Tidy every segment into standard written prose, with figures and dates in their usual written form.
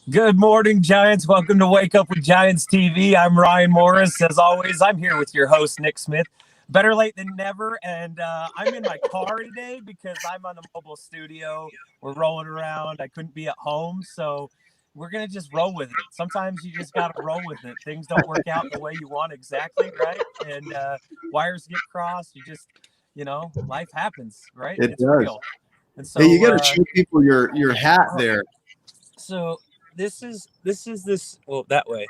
Good morning, Giants. Welcome to Wake Up with Giants TV. I'm Ryan Morris. As always, I'm here with your host, Nick Smith. Better late than never. And I'm in my car today because I'm on the mobile studio. We're rolling around. I couldn't be at home. So we're going to just roll with it. Sometimes you just got to roll with it. Things don't work out the way you want exactly, right? And wires get crossed. Life happens, right? It It's does. real. And so Hey, you got to show people your hat there. So this is that way.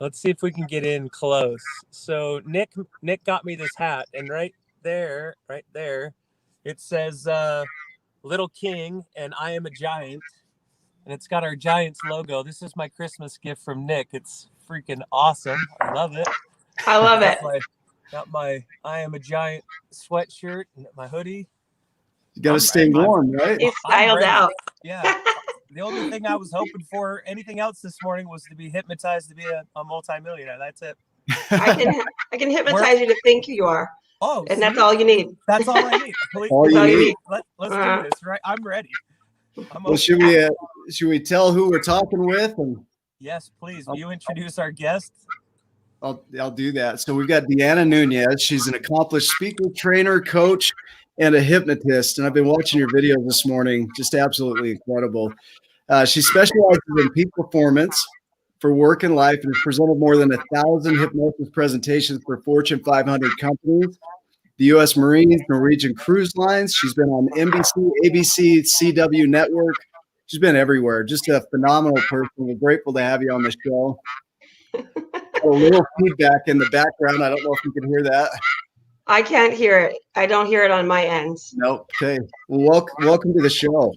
Let's see if we can get in close. So Nick got me this hat, and right there, it says Little King and I Am a Giant, and it's got our Giants logo. This is my Christmas gift from Nick. It's freaking awesome. I love it. I love it. Got my I Am a Giant sweatshirt and my hoodie. You got to stay warm, right? He's styled out. Yeah. The only thing I was hoping for, anything else this morning, was to be hypnotized to be a multimillionaire. That's it. I can hypnotize you to think you are. Oh, and that's all you need. That's all I need. All you need. Let's do this, right? I'm ready. Well, should we tell who we're talking with? And yes, please. Will you introduce our guest? I'll do that. So we've got Deanna Nunez. She's an accomplished speaker, trainer, coach, and a hypnotist. And I've been watching your videos this morning. Just absolutely incredible. She specializes in peak performance for work and life and has presented more than 1,000 hypnosis presentations for Fortune 500 companies, the U.S. Marines, Norwegian Cruise Lines. She's been on NBC, ABC, CW Network. She's been everywhere. Just a phenomenal person. We're grateful to have you on the show. A little feedback in the background. I don't know if you can hear that. I can't hear it. I don't hear it on my end. Nope. Okay. Well, welcome to the show.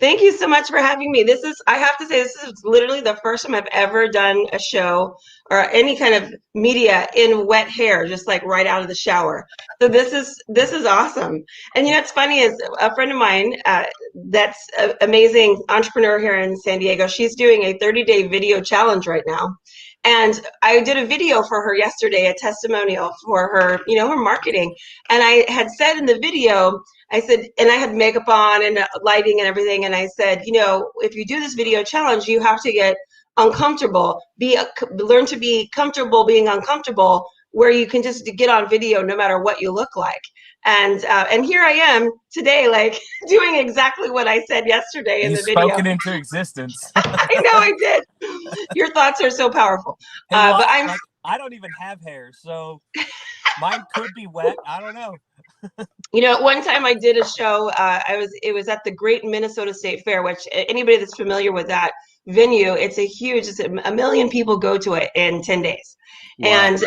Thank you so much for having me. I have to say, this is literally the first time I've ever done a show or any kind of media in wet hair, just like right out of the shower. So this is awesome. And what's funny is a friend of mine that's an amazing entrepreneur here in San Diego. She's doing a 30-day video challenge right now. And I did a video for her yesterday, a testimonial for her, her marketing. And I had said in the video, I said, and I had makeup on and lighting and everything. And I said, if you do this video challenge, you have to get uncomfortable, learn to be comfortable being uncomfortable, where you can just get on video no matter what you look like. And here I am today, like doing exactly what I said yesterday in the video. Spoken into existence. I know I did. Your thoughts are so powerful. Hey, but I don't even have hair, so mine could be wet. I don't know. One time I did a show. It was at the Great Minnesota State Fair, which anybody that's familiar with that venue, it's a million people go to it in 10 days. Wow. And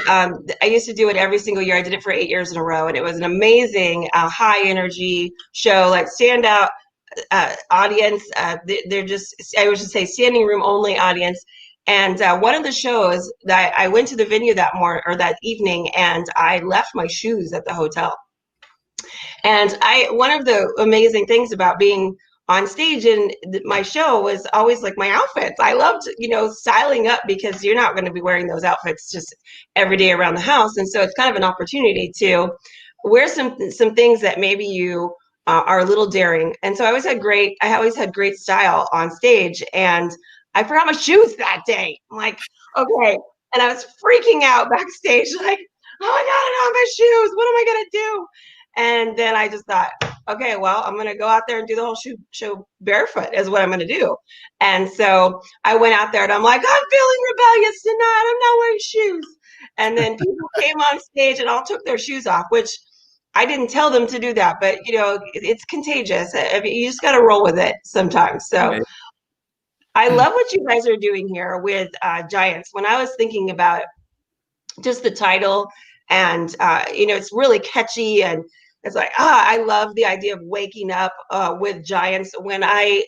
I used to do it every single year. I did it for 8 years in a row, and it was an amazing, high energy show, like standout audience. They're just, I would just say, standing room only audience. And one of the shows that I went to the venue that evening, and I left my shoes at the hotel. And one of the amazing things about being on stage in my show was always like my outfits. I loved, styling up, because you're not going to be wearing those outfits just every day around the house. And so it's kind of an opportunity to wear some things that maybe you are a little daring. And so I always had great style on stage, and I forgot my shoes that day. I'm like, okay. And I was freaking out backstage, like, oh my God, I don't have my shoes. What am I going to do? And then I just thought, okay, well, I'm going to go out there and do the whole show barefoot is what I'm going to do. And so I went out there and I'm like, I'm feeling rebellious tonight. I'm not wearing shoes. And then people came on stage and all took their shoes off, which I didn't tell them to do that. But, it's contagious. I mean, you just got to roll with it sometimes. So okay. I love what you guys are doing here with Giants. When I was thinking about just the title, and, it's really catchy, and it's like, I love the idea of waking up with Giants. When I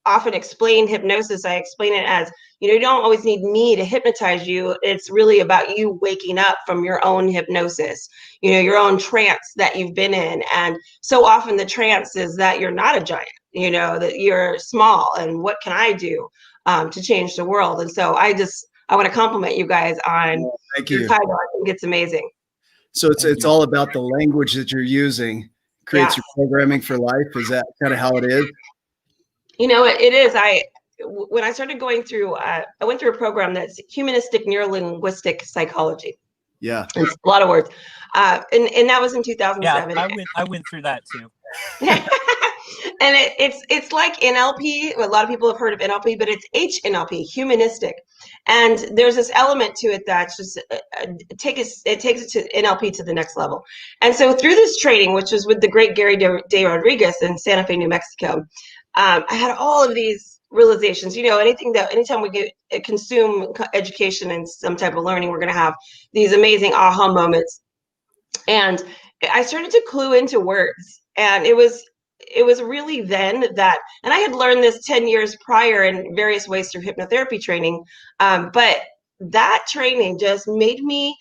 often explain hypnosis, I explain it as, you don't always need me to hypnotize you. It's really about you waking up from your own hypnosis, your own trance that you've been in. And so often the trance is that you're not a giant, that you're small, and what can I do to change the world? And so I want to compliment you guys on your title. I think it's amazing. So it's all about the language that you're using creates your programming for life. Is that kind of how it is? It is. when I started going through, I went through a program that's humanistic neurolinguistic psychology. Yeah. It's a lot of words. And that was in Yeah, 2007. I went through that too. And it's like NLP. A lot of people have heard of NLP, but it's HNLP, humanistic. And there's this element to it that's just it takes it to NLP to the next level. And so through this training, which was with the great Gary De Rodriguez in Santa Fe, New Mexico, I had all of these realizations. Anytime we consume education and some type of learning, we're going to have these amazing aha moments. And I started to clue into words, and it was really then that, and I had learned this 10 years prior in various ways through hypnotherapy training, but that training just made me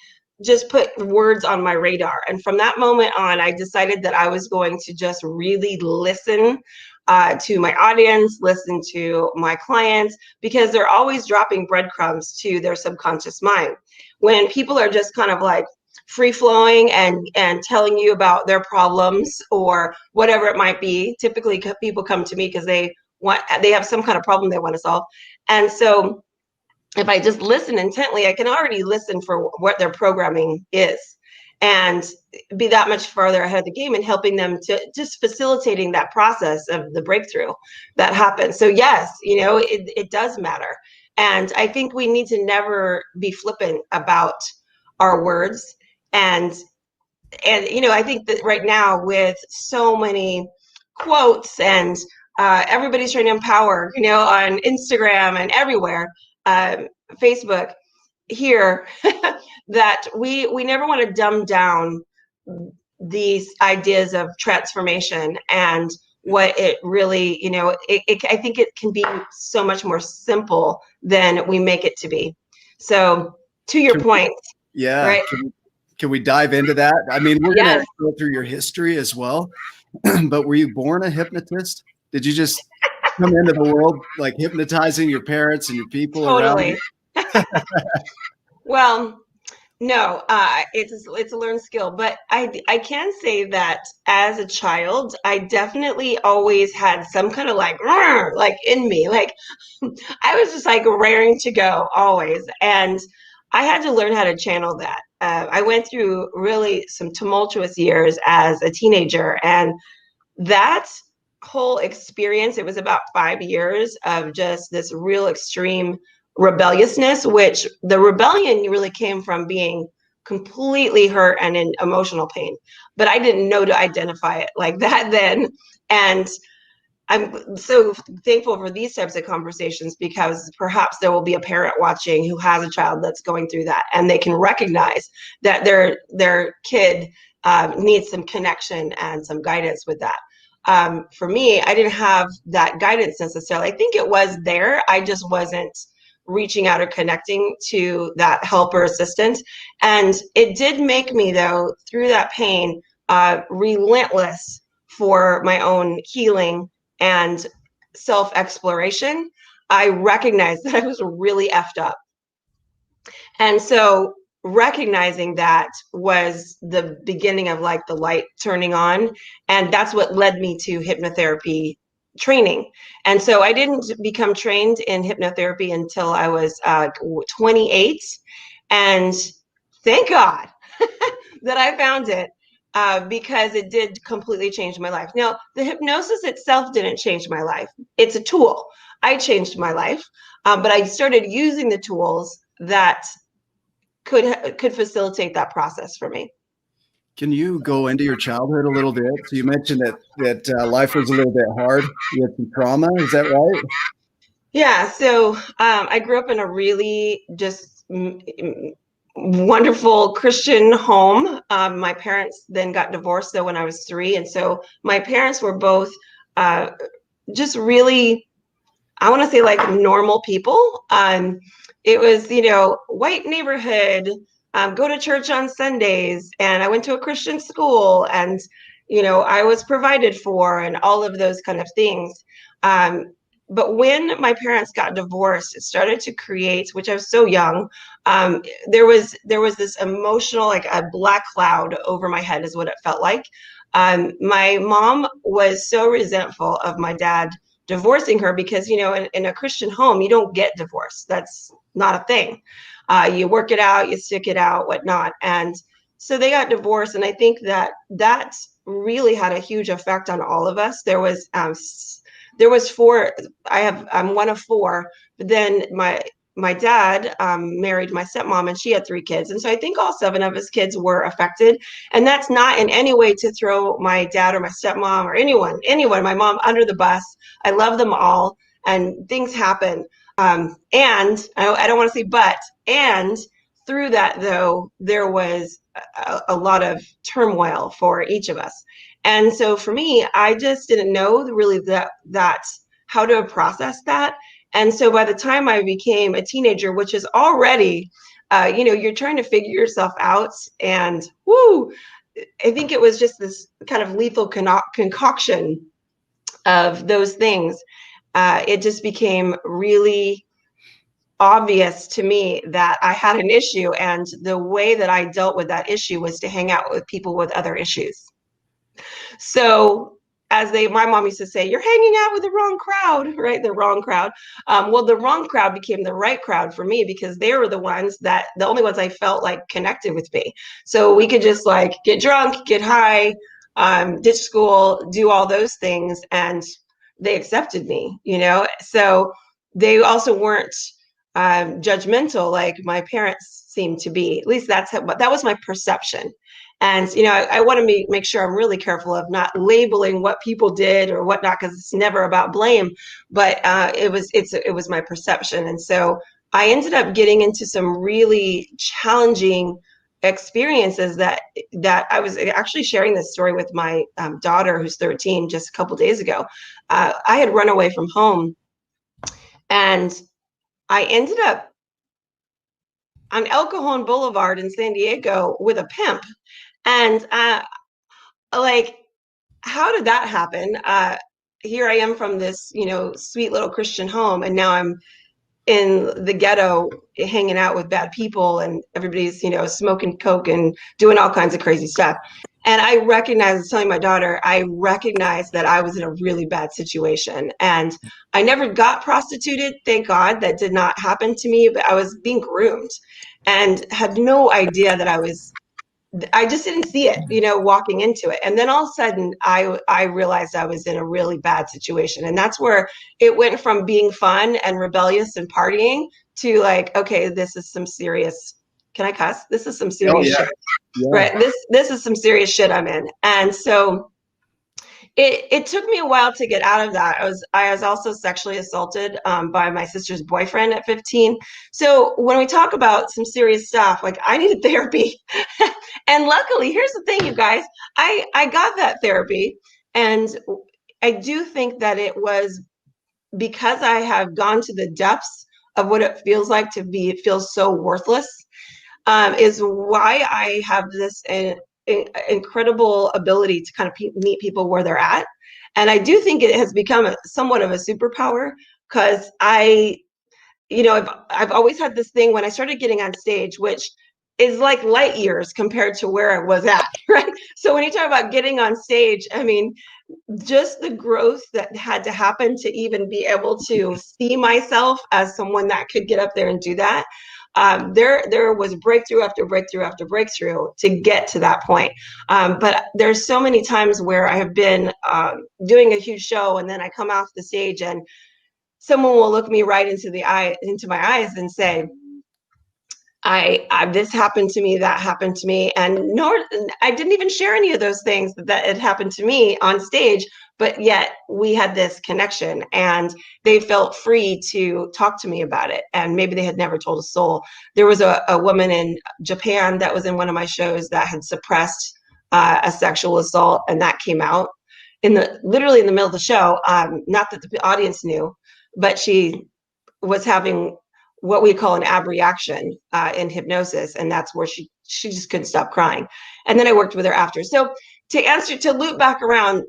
just put words on my radar. And from that moment on, I decided that I was going to just really listen to my audience, listen to my clients, because they're always dropping breadcrumbs to their subconscious mind. When people are just kind of like free flowing and telling you about their problems or whatever it might be, typically people come to me because they have some kind of problem they want to solve. And so if I just listen intently, I can already listen for what their programming is and be that much farther ahead of the game and helping them to just facilitating that process of the breakthrough that happens. So yes, it does matter. And I think we need to never be flippant about our words. And I think that right now with so many quotes and everybody's trying to empower, on Instagram and everywhere, Facebook here, that we never want to dumb down these ideas of transformation and what it really, I think it can be so much more simple than we make it to be. So to your point. Yeah. Right? Can we dive into that? I mean, we're going to go through your history as well, but were you born a hypnotist? Did you just come into the world like hypnotizing your parents and your people around you? Well, no, it's a learned skill, but I can say that as a child, I definitely always had some kind of like in me, like I was just like raring to go always, and I had to learn how to channel that. I went through really some tumultuous years as a teenager, and that whole experience, it was about 5 years of just this real extreme rebelliousness, which the rebellion really came from being completely hurt and in emotional pain. But I didn't know to identify it like that then. And I'm so thankful for these types of conversations, because perhaps there will be a parent watching who has a child that's going through that, and they can recognize that their kid needs some connection and some guidance with that. For me, I didn't have that guidance necessarily. I think it was there. I just wasn't reaching out or connecting to that help or assistant. And it did make me, though, through that pain, relentless for my own healing and self-exploration. I recognized that I was really effed up. And so recognizing that was the beginning of like the light turning on. And that's what led me to hypnotherapy training. And so I didn't become trained in hypnotherapy until I was 28. And thank God that I found it. Because it did completely change my life. Now, the hypnosis itself didn't change my life. It's a tool. I changed my life, but I started using the tools that could facilitate that process for me. Can you go into your childhood a little bit? So you mentioned that life was a little bit hard. You had some trauma. Is that right? Yeah. So I grew up in a really just wonderful Christian home. My parents then got divorced though when I was 3. And so my parents were both just really, I want to say like normal people. It was, white neighborhood, go to church on Sundays, and I went to a Christian school, and, I was provided for and all of those kind of things. But when my parents got divorced, it started to create, which I was so young, there was this emotional, like a black cloud over my head is what it felt like. My mom was so resentful of my dad divorcing her because, you know, in a Christian home, you don't get divorced. That's not a thing. You work it out, you stick it out, whatnot. And so they got divorced. And I think that really had a huge effect on all of us. There was four. I'm one of four, but then my dad married my stepmom, and she had 3 kids. And so I think all 7 of his kids were affected. And that's not in any way to throw my dad or my stepmom or anyone, my mom under the bus. I love them all, and things happen. And I don't want to say but, and through that, though, there was a lot of turmoil for each of us. And so for me, I just didn't know really that how to process that. And so by the time I became a teenager, which is already, you know, you're trying to figure yourself out, and I think it was just this kind of lethal concoction of those things. It just became really obvious to me that I had an issue, and the way that I dealt with that issue was to hang out with people with other issues. So my mom used to say, you're hanging out with the wrong crowd, right? The wrong crowd. Well, the wrong crowd became the right crowd for me, because they were the only ones I felt like connected with me. So we could just like get drunk, get high, ditch school, do all those things. And they accepted me, you know? So they also weren't judgmental like my parents seemed to be. At least that was my perception. And, you know, I want to make sure I'm really careful of not labeling what people did or whatnot, because it's never about blame, but it was my perception. And so I ended up getting into some really challenging experiences that I was actually sharing this story with my daughter, who's 13, just a couple of days ago. I had run away from home, and I ended up on El Cajon Boulevard in San Diego with a pimp. And like, how did that happen? Here I am from this, you know, sweet little Christian home, and now I'm in the ghetto hanging out with bad people, and everybody's, you know, smoking coke and doing all kinds of crazy stuff. And I was telling my daughter, I recognized that I was in a really bad situation. And I never got prostituted, thank God. That did not happen to me, but I was being groomed and had no idea that I just didn't see it, you know, walking into it. And then all of a sudden I realized I was in a really bad situation. And that's where it went from being fun and rebellious and partying to like, okay, this is some serious, can I cuss? This is some serious shit. Yeah. Right. This is some serious shit I'm in. And so it took me a while to get out of that. I was also sexually assaulted by my sister's boyfriend at 15. So when we talk about some serious stuff, like I needed therapy. And luckily, here's the thing, you guys, I got that therapy. And I do think that it was because I have gone to the depths of what it feels like to feel so worthless, is why I have this incredible ability to kind of meet people where they're at. And I do think it has become somewhat of a superpower, because you know, I've always had this thing when I started getting on stage, which is like light years compared to where I was at, right? So when you talk about getting on stage, I mean, just the growth that had to happen to even be able to see myself as someone that could get up there and do that. There was breakthrough after breakthrough after breakthrough to get to that point. But there's so many times where I have been doing a huge show, and then I come off the stage and someone will look me right into my eyes and say, this happened to me, that happened to me. And I didn't even share any of those things that had happened to me on stage, but yet we had this connection, and they felt free to talk to me about it. And maybe they had never told a soul. There was a woman in Japan that was in one of my shows that had suppressed a sexual assault, and that came out literally in the middle of the show. Not that the audience knew, but she was having what we call an abreaction in hypnosis. And that's where she just couldn't stop crying. And then I worked with her after. So to loop back around,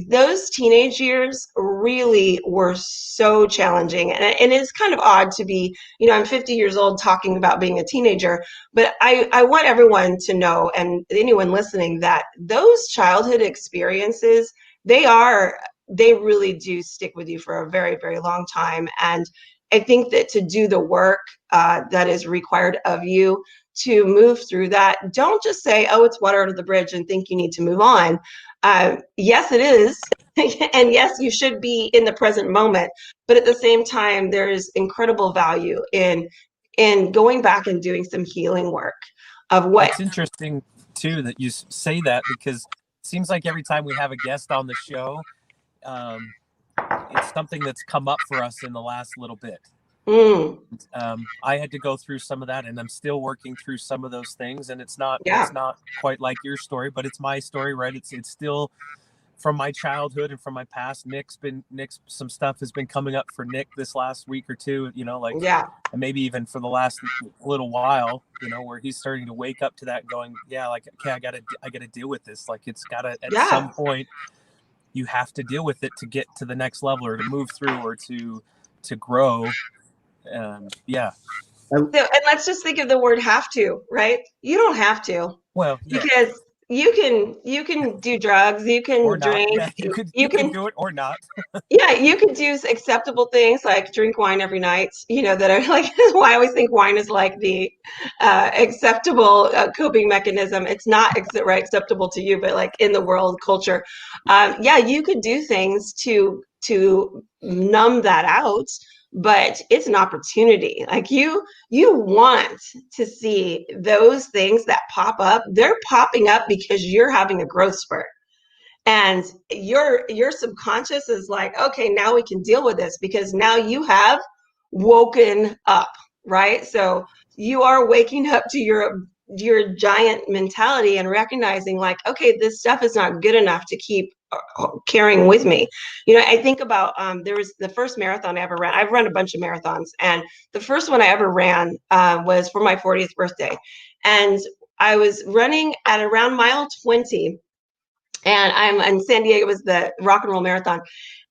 those teenage years really were so challenging. And it's kind of odd to be, you know, I'm 50 years old talking about being a teenager, but I want everyone to know, and anyone listening, that those childhood experiences, they are they really do stick with you for a very, very long time. And I think that to do the work that is required of you to move through that, don't just say, oh, it's water under the bridge and think you need to move on. Yes, it is. And yes, you should be in the present moment. But at the same time, there's incredible value in going back and doing some healing work of what. It's interesting, too, that you say that, because it seems like every time we have a guest on the show, it's something that's come up for us in the last little bit. I had to go through some of that, and I'm still working through some of those things. And it's not quite like your story, but it's my story, right? It's still from my childhood and from my past. Nick's some stuff has been coming up for Nick this last week or two, and maybe even for the last little while, where he's starting to wake up to that, going, okay, I gotta deal with this. Like, it's gotta, at some point, you have to deal with it to get to the next level, or to move through, or to grow. And let's just think of the word have to, right? You don't have to. Well, because you can do drugs, you can drink, you can do it or not. You can do acceptable things like drink wine every night, that are like, why I always think wine is like the acceptable coping mechanism. It's not acceptable to you, but like in the world culture, you could do things to numb that out. But it's an opportunity. Like you want to see those things that pop up. They're popping up because you're having a growth spurt, and your subconscious is like, okay, now we can deal with this, because now you have woken up, right? So you are waking up to your giant mentality and recognizing, like, okay, this stuff is not good enough to keep carrying with me. I think about there was the first marathon I ever ran. I've run a bunch of marathons, and the first one I ever ran was for my 40th birthday, and I was running at around mile 20, and I'm in San Diego. It was the Rock and Roll Marathon,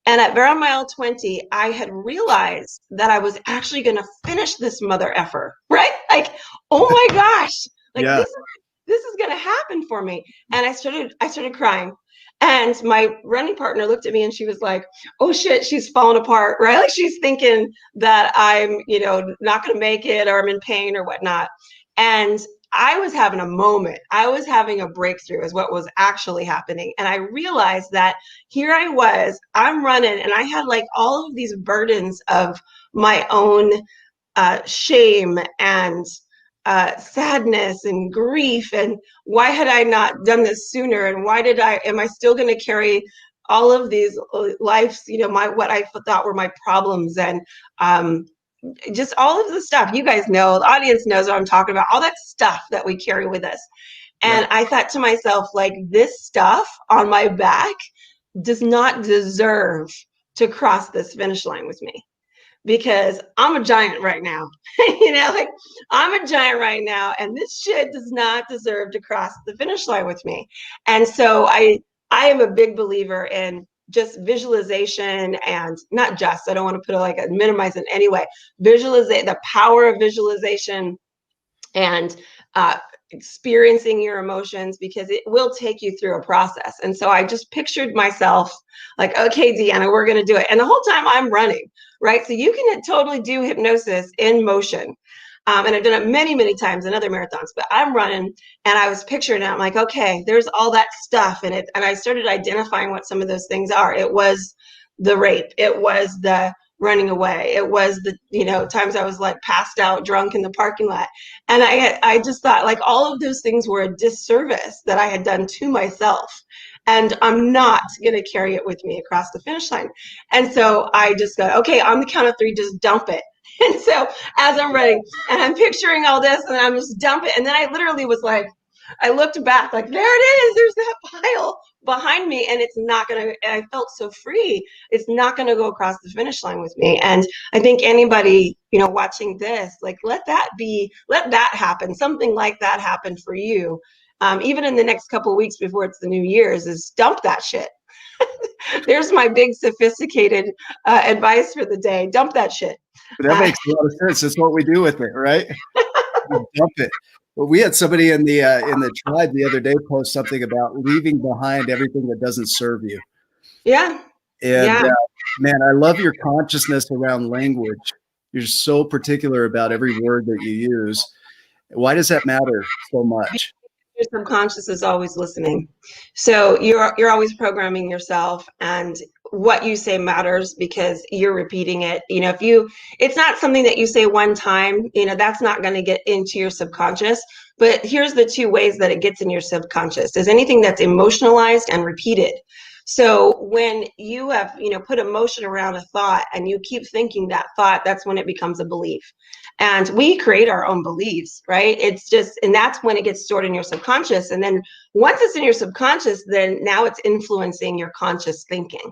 and at around mile 20, I had realized that I was actually going to finish this mother effer, right? Like, oh my gosh, like this is going to happen for me, and I started crying. And my running partner looked at me and she was like, oh shit, she's falling apart, right? Like, she's thinking that I'm, not going to make it, or I'm in pain or whatnot. And I was having a moment. I was having a breakthrough is what was actually happening. And I realized that here I was, I'm running, and I had like all of these burdens of my own shame and sadness and grief, and why had I not done this sooner, and am I still going to carry all of these life's, what I thought were my problems, and just all of the stuff. You guys know, the audience knows what I'm talking about, all that stuff that we carry with us. And I thought to myself, like, this stuff on my back does not deserve to cross this finish line with me, because I'm a giant right now. Like, I'm a giant right now, and this shit does not deserve to cross the finish line with me. And so I am a big believer in just visualization, and not just, I don't want to put minimize in any way, visualize the power of visualization, and experiencing your emotions, because it will take you through a process. And so I just pictured myself like, okay, Deanna, we're going to do it. And the whole time I'm running, right? So you can totally do hypnosis in motion. And I've done it many, many times in other marathons, but I'm running, and I was picturing it. I'm like, okay, there's all that stuff in it. And I started identifying what some of those things are. It was the rape. It was the running away. It was the, times I was like passed out drunk in the parking lot. And I just thought, like, all of those things were a disservice that I had done to myself. And I'm not going to carry it with me across the finish line. And so I just go, okay, on the count of 3, just dump it. And so as I'm running, and I'm picturing all this, and I'm just dumping. And then I literally was like, I looked back, like, there it is. There's that pile behind me, and it's not going to, and I felt so free. It's not going to go across the finish line with me. And I think anybody, watching this, like, let that happen. Something like that happen for you. Even in the next couple of weeks before it's the New Year's, is dump that shit. There's my big sophisticated advice for the day. Dump that shit. But that makes a lot of sense. That's what we do with it, right? We dump it. Well, we had somebody in the tribe the other day post something about leaving behind everything that doesn't serve you. Yeah. And Yeah. man, I love your consciousness around language. You're so particular about every word that you use. Why does that matter so much? Your subconscious is always listening. So you're always programming yourself, and what you say matters because you're repeating it. You know, it's not something that you say one time, you know, that's not going to get into your subconscious. But here's the two ways that it gets in your subconscious is anything that's emotionalized and repeated. So when you have, you know, put emotion around a thought and you keep thinking that thought, that's when it becomes a belief. And we create our own beliefs, right? It's just, and that's when it gets stored in your subconscious. And then once it's in your subconscious, then now it's influencing your conscious thinking.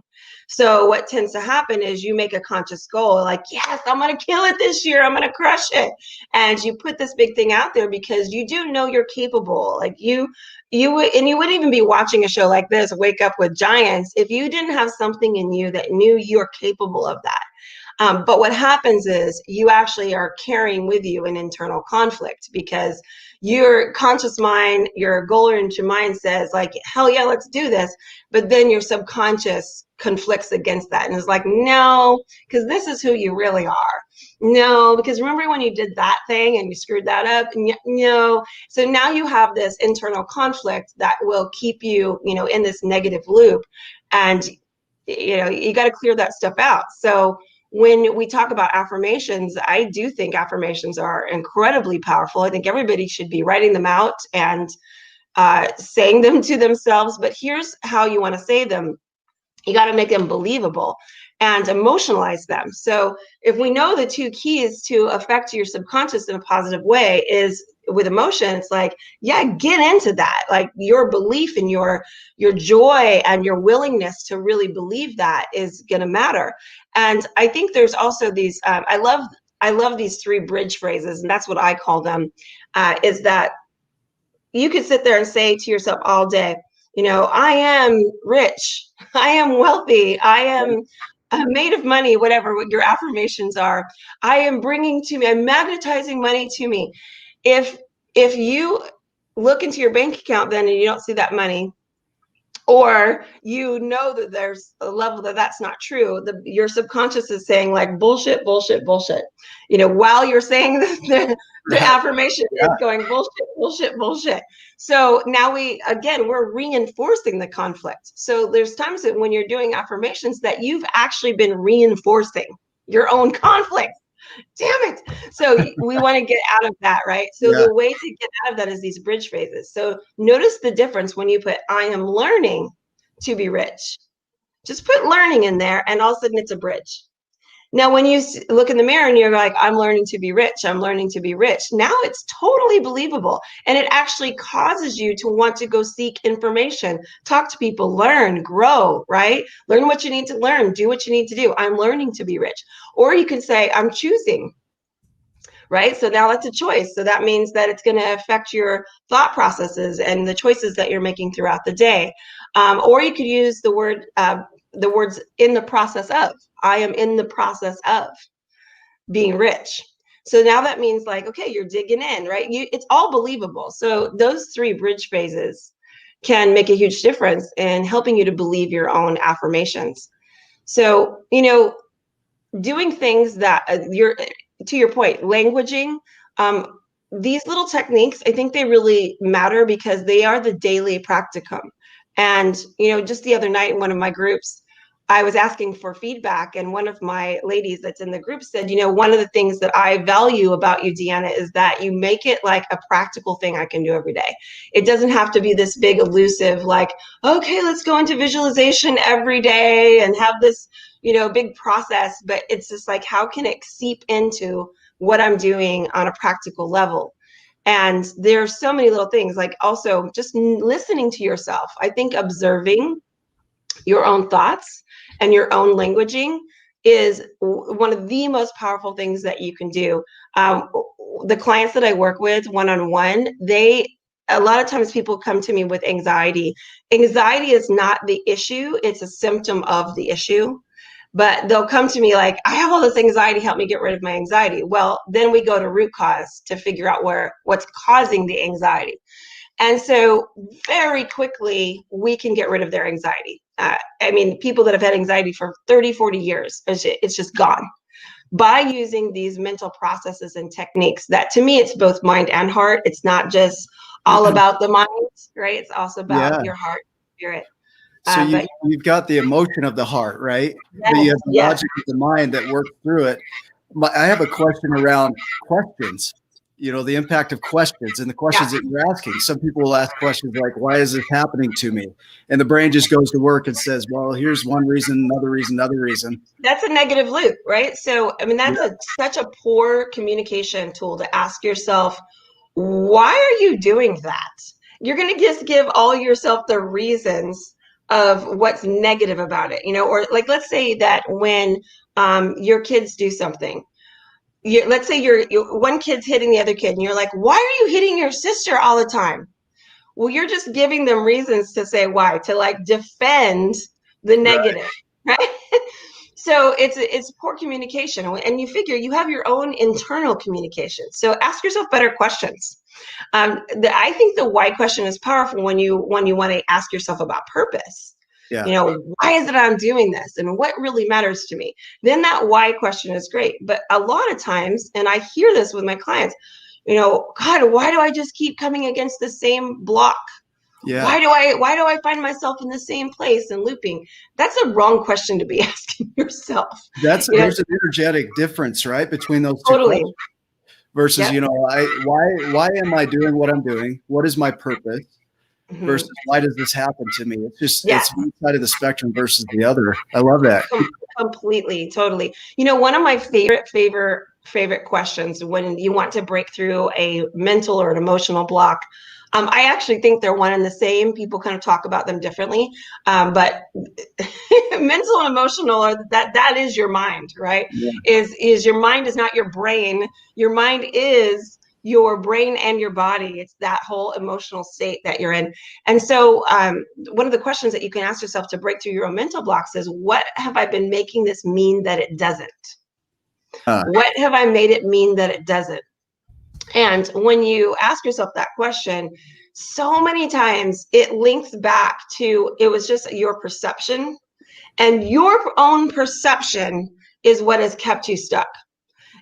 So what tends to happen is you make a conscious goal, like, yes, I'm going to kill it this year. I'm going to crush it. And you put this big thing out there because you do know you're capable. Like you would, and you wouldn't even be watching a show like this, Wake Up with Giants, if you didn't have something in you that knew you're capable of that. But what happens is you actually are carrying with you an internal conflict because your conscious mind, your goal-oriented mind says like, hell yeah, let's do this. But then your subconscious conflicts against that and is like, no, because this is who you really are. No, because remember when you did that thing and you screwed that up? No. So now you have this internal conflict that will keep you, you know, in this negative loop. And, you know, you got to clear that stuff out. So when we talk about affirmations, I do think affirmations are incredibly powerful. I think everybody should be writing them out and saying them to themselves. But here's how you want to say them. You got to make them believable and emotionalize them. So if we know the two keys to affect your subconscious in a positive way is with emotion, it's like, yeah, get into that. Like your belief and your joy and your willingness to really believe that is going to matter. And I think there's also these, I love these three bridge phrases, and that's what I call them, is that you could sit there and say to yourself all day, you know, I am rich, I am wealthy, I am made of money, whatever what your affirmations are. I am bringing to me, I'm magnetizing money to me. If you look into your bank account then and you don't see that money, or you know that there's a level that that's not true, your subconscious is saying like bullshit, bullshit, bullshit. You know, while you're saying the affirmation is going bullshit, bullshit, bullshit. So now we're reinforcing the conflict. So there's times that when you're doing affirmations that you've actually been reinforcing your own conflict. Damn it. So we want to get out of that, right? So the way to get out of that is these bridge phrases. So notice the difference when you put, I am learning to be rich. Just put learning in there and all of a sudden it's a bridge. Now, when you look in the mirror and you're like, I'm learning to be rich, I'm learning to be rich. Now it's totally believable. And it actually causes you to want to go seek information, talk to people, learn, grow, right? Learn what you need to learn, do what you need to do. I'm learning to be rich. Or you can say, I'm choosing, right? So now that's a choice. So that means that it's going to affect your thought processes and the choices that you're making throughout the day. Or you could use the words in the process of. I am in the process of being rich. So now that means like, okay, you're digging in, right? It's all believable. So those three bridge phrases can make a huge difference in helping you to believe your own affirmations. So, you know, doing things that to your point, languaging, these little techniques, I think they really matter because they are the daily practicum. And, you know, just the other night in one of my groups, I was asking for feedback, and one of my ladies that's in the group said, you know, one of the things that I value about you, Deanna, is that you make it like a practical thing I can do every day. It doesn't have to be this big elusive, like, okay, let's go into visualization every day and have this, you know, big process, but it's just like, how can it seep into what I'm doing on a practical level? And there's so many little things, like also just listening to yourself. I think observing your own thoughts and your own languaging is one of the most powerful things that you can do. The clients that I work with one-on-one, a lot of times people come to me with anxiety. Anxiety is not the issue, it's a symptom of the issue. But they'll come to me like, I have all this anxiety, help me get rid of my anxiety. Well, then we go to root cause to figure out what's causing the anxiety. And so very quickly, we can get rid of their anxiety. I mean, people that have had anxiety for 30, 40 years, it's just gone. By using these mental processes and techniques that, to me, it's both mind and heart. It's not just all about the mind, right? It's also about your heart, spirit. So you've got the emotion of the heart, right? Yes, but you have the yes. logic of the mind that works through it. I have a question around questions, the impact of questions and the questions that you're asking. Some people will ask questions like, why is this happening to me? And the brain just goes to work and says, well, here's one reason, another reason, another reason. That's a negative loop, right? So, I mean, that's such a poor communication tool to ask yourself, why are you doing that? You're going to just give all yourself the reasons of what's negative about it, or like, let's say that when your kids do something, let's say one kid's hitting the other kid and you're like, why are you hitting your sister all the time? Well, you're just giving them reasons to say why, to like defend the negative, right? So it's poor communication, and you figure you have your own internal communication. So ask yourself better questions. I think the why question is powerful when you want to ask yourself about purpose. Why is it I'm doing this, and what really matters to me? Then that why question is great. But a lot of times, and I hear this with my clients, God, why do I just keep coming against the same block? Why do I find myself in the same place and looping? That's a wrong question to be asking yourself. There's an energetic difference, right, between those two questions. Versus, why am I doing what I'm doing? What is my purpose? Versus why does this happen to me? It's just it's one side of the spectrum versus the other. I love that. Completely, totally. One of my favorite questions when you want to break through a mental or an emotional block. I actually think they're one and the same. People kind of talk about them differently, but mental and emotional that is your mind, right? Yeah. Is your mind is not your brain. Your mind is your brain and your body. It's that whole emotional state that you're in. And so one of the questions that you can ask yourself to break through your own mental blocks is, what have I been making this mean that it doesn't? What have I made it mean that it doesn't? And when you ask yourself that question, so many times it links back to, it was just your perception, and your own perception is what has kept you stuck.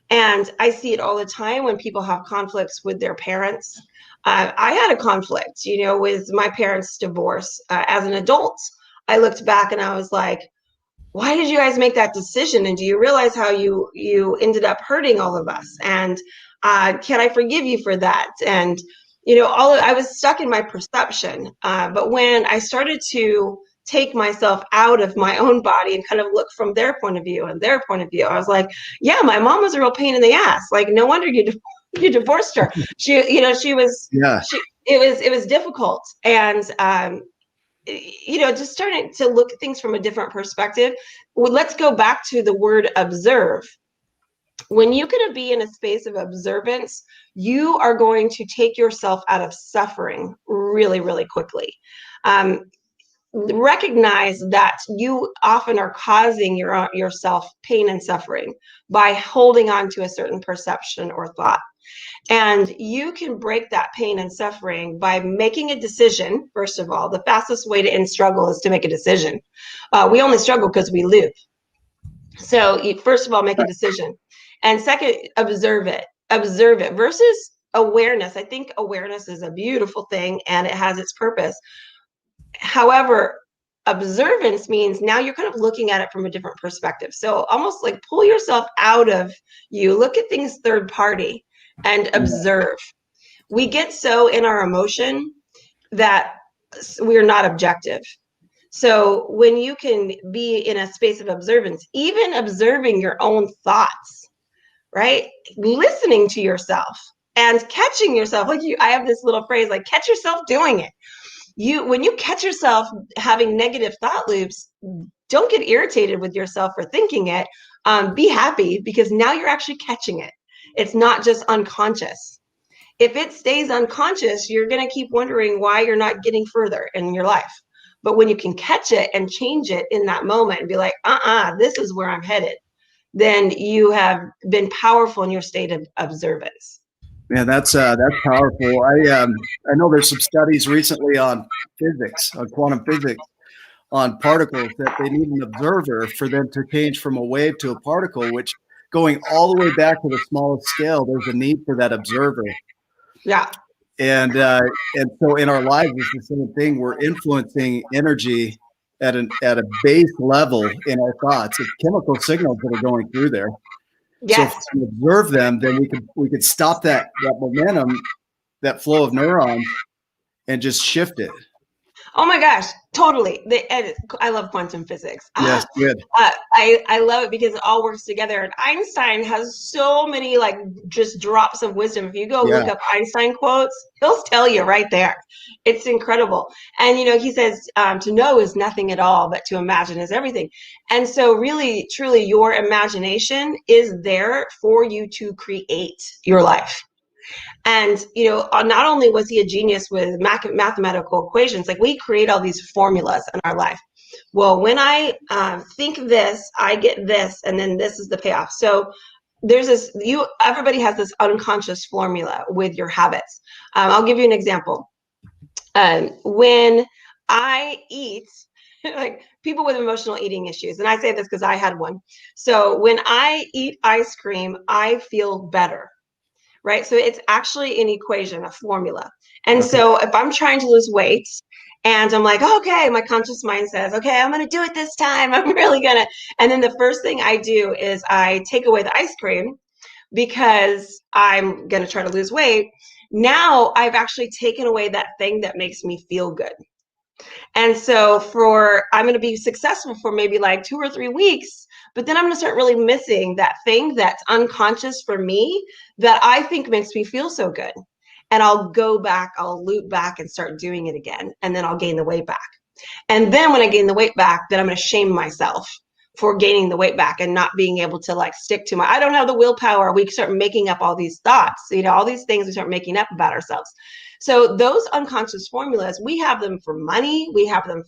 And I see it all the time when people have conflicts with their parents. I had a conflict, with my parents' divorce. As an adult, I looked back and I was like, why did you guys make that decision? And do you realize how you ended up hurting all of us? And can I forgive you for that? And, I was stuck in my perception. But when I started to take myself out of my own body and kind of look from their point of view and their point of view, I was like, yeah, my mom was a real pain in the ass. Like, no wonder you divorced her. It was difficult. And, just starting to look at things from a different perspective. Well, let's go back to the word observe. When you're going to be in a space of observance, you are going to take yourself out of suffering really, really quickly. Recognize that you often are causing yourself pain and suffering by holding on to a certain perception or thought. And you can break that pain and suffering by making a decision. First of all, the fastest way to end struggle is to make a decision. We only struggle because we live. So first of all, make a decision. And second, observe it versus awareness. I think awareness is a beautiful thing and it has its purpose. However, observance means now you're kind of looking at it from a different perspective. So almost like pull yourself out of you, look at things third party and observe. We get so in our emotion that we're not objective. So when you can be in a space of observance, even observing your own thoughts, right? Listening to yourself and catching yourself. I have this little phrase, like, catch yourself doing it. When you catch yourself having negative thought loops, don't get irritated with yourself for thinking it. Be happy, because now you're actually catching it. It's not just unconscious. If it stays unconscious, you're going to keep wondering why you're not getting further in your life. But when you can catch it and change it in that moment and be like, this is where I'm headed, then you have been powerful in your state of observance. Yeah, that's powerful. I know there's some studies recently on physics, on quantum physics, on particles that they need an observer for them to change from a wave to a particle, which going all the way back to the smallest scale, there's a need for that observer. Yeah. And so in our lives, it's the same thing. We're influencing energy at a base level in our thoughts. It's chemical signals that are going through there. Yes. So if we observe them, then we could stop that momentum, that flow of neurons, and just shift it. Oh my gosh, totally. I love quantum physics. Yes, good. I love it because it all works together. And Einstein has so many like just drops of wisdom. If you go look up Einstein quotes, he'll tell you right there. It's incredible. And, he says to know is nothing at all, but to imagine is everything. And so really, truly, your imagination is there for you to create your life. And, not only was he a genius with mathematical equations, like we create all these formulas in our life. Well, when I think this, I get this, and then this is the payoff. So there's everybody has this unconscious formula with your habits. I'll give you an example. When I eat, like people with emotional eating issues, and I say this because I had one. So when I eat ice cream, I feel better. Right? So it's actually an equation, a formula. And so if I'm trying to lose weight and I'm like, okay, my conscious mind says, okay, I'm going to do it this time. I'm really going to. And then the first thing I do is I take away the ice cream because I'm going to try to lose weight. Now I've actually taken away that thing that makes me feel good. And so I'm going to be successful for maybe like 2 or 3 weeks, but then I'm going to start really missing that thing that's unconscious for me that I think makes me feel so good. And I'll loop back and start doing it again. And then I'll gain the weight back. And then when I gain the weight back, then I'm going to shame myself for gaining the weight back and not being able to like stick to I don't have the willpower. We start making up all these thoughts, all these things we start making up about ourselves. So those unconscious formulas, we have them for money. We have them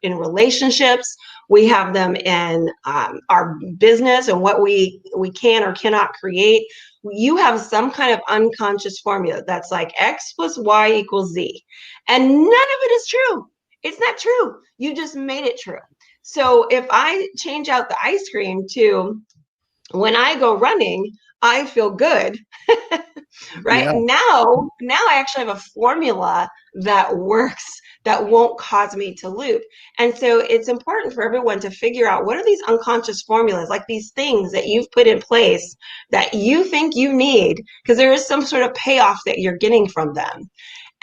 in relationships. We have them in our business and what we can or cannot create. You have some kind of unconscious formula that's like X plus Y equals Z. And none of it is true. It's not true. You just made it true. So if I change out the ice cream to when I go running, I feel good. Right? Yeah. Now I actually have a formula that works, that won't cause me to loop. And so it's important for everyone to figure out what are these unconscious formulas, like these things that you've put in place that you think you need, because there is some sort of payoff that you're getting from them.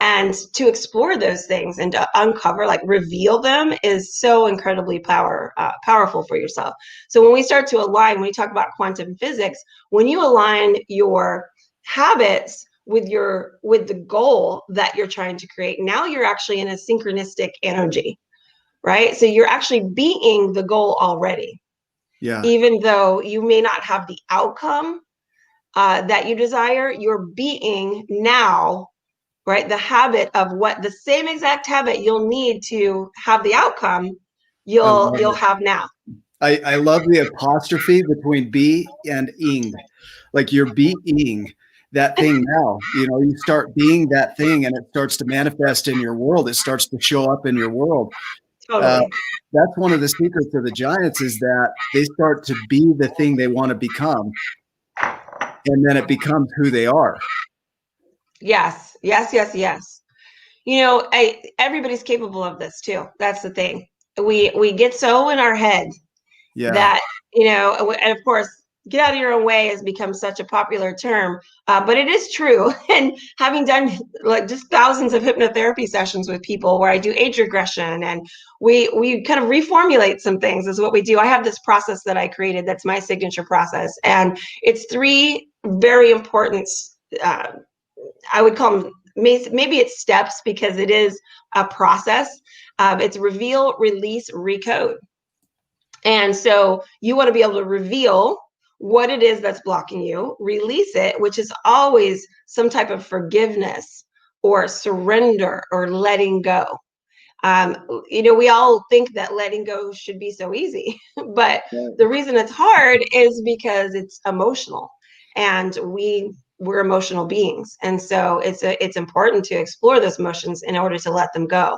And to explore those things and to uncover, like reveal them, is so incredibly powerful for yourself. So when we start to align, when we talk about quantum physics, when you align your habits with the goal that you're trying to create, now you're actually in a synchronistic energy, right? So you're actually being the goal already. Yeah. Even though you may not have the outcome that you desire, you're being now, right? The habit of the same exact habit you'll need to have the outcome, you'll have now. I love the apostrophe between be and ing. Like you're being that thing now. You start being that thing and it starts to manifest in your world. It starts to show up in your world. Totally. That's one of the secrets of the giants, is that they start to be the thing they want to become. And then it becomes who they are. Yes. Everybody's capable of this too. That's the thing. We get so in our head that, and of course, get out of your own way has become such a popular term, but it is true. And having done like just thousands of hypnotherapy sessions with people where I do age regression and we kind of reformulate some things is what we do. I have this process that I created that's my signature process. And it's 3 very important, I would call them, maybe it's steps because it is a process. It's reveal, release, recode. And so you want to be able to reveal what it is that's blocking you, release it, which is always some type of forgiveness or surrender or letting go. We all think that letting go should be so easy, but the reason it's hard is because it's emotional. And we we're emotional beings. And so it's important to explore those emotions in order to let them go.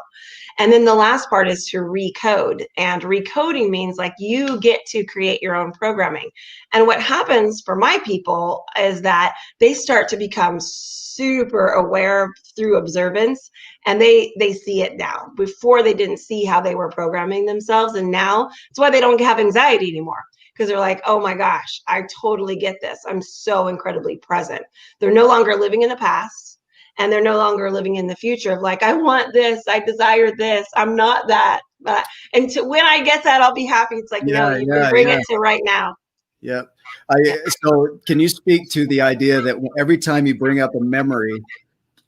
And then the last part is to recode. And recoding means like you get to create your own programming. And what happens for my people is that they start to become super aware through observance, and they see it now. Before, they didn't see how they were programming themselves, and now it's why they don't have anxiety anymore, because they're like, oh my gosh, I totally get this. I'm so incredibly present. They're no longer living in the past, and they're no longer living in the future of like, I want this, I desire this, I'm not that. And when I get that, I'll be happy. It's like, no, you can bring it to right now. Yep. So can you speak to the idea that every time you bring up a memory,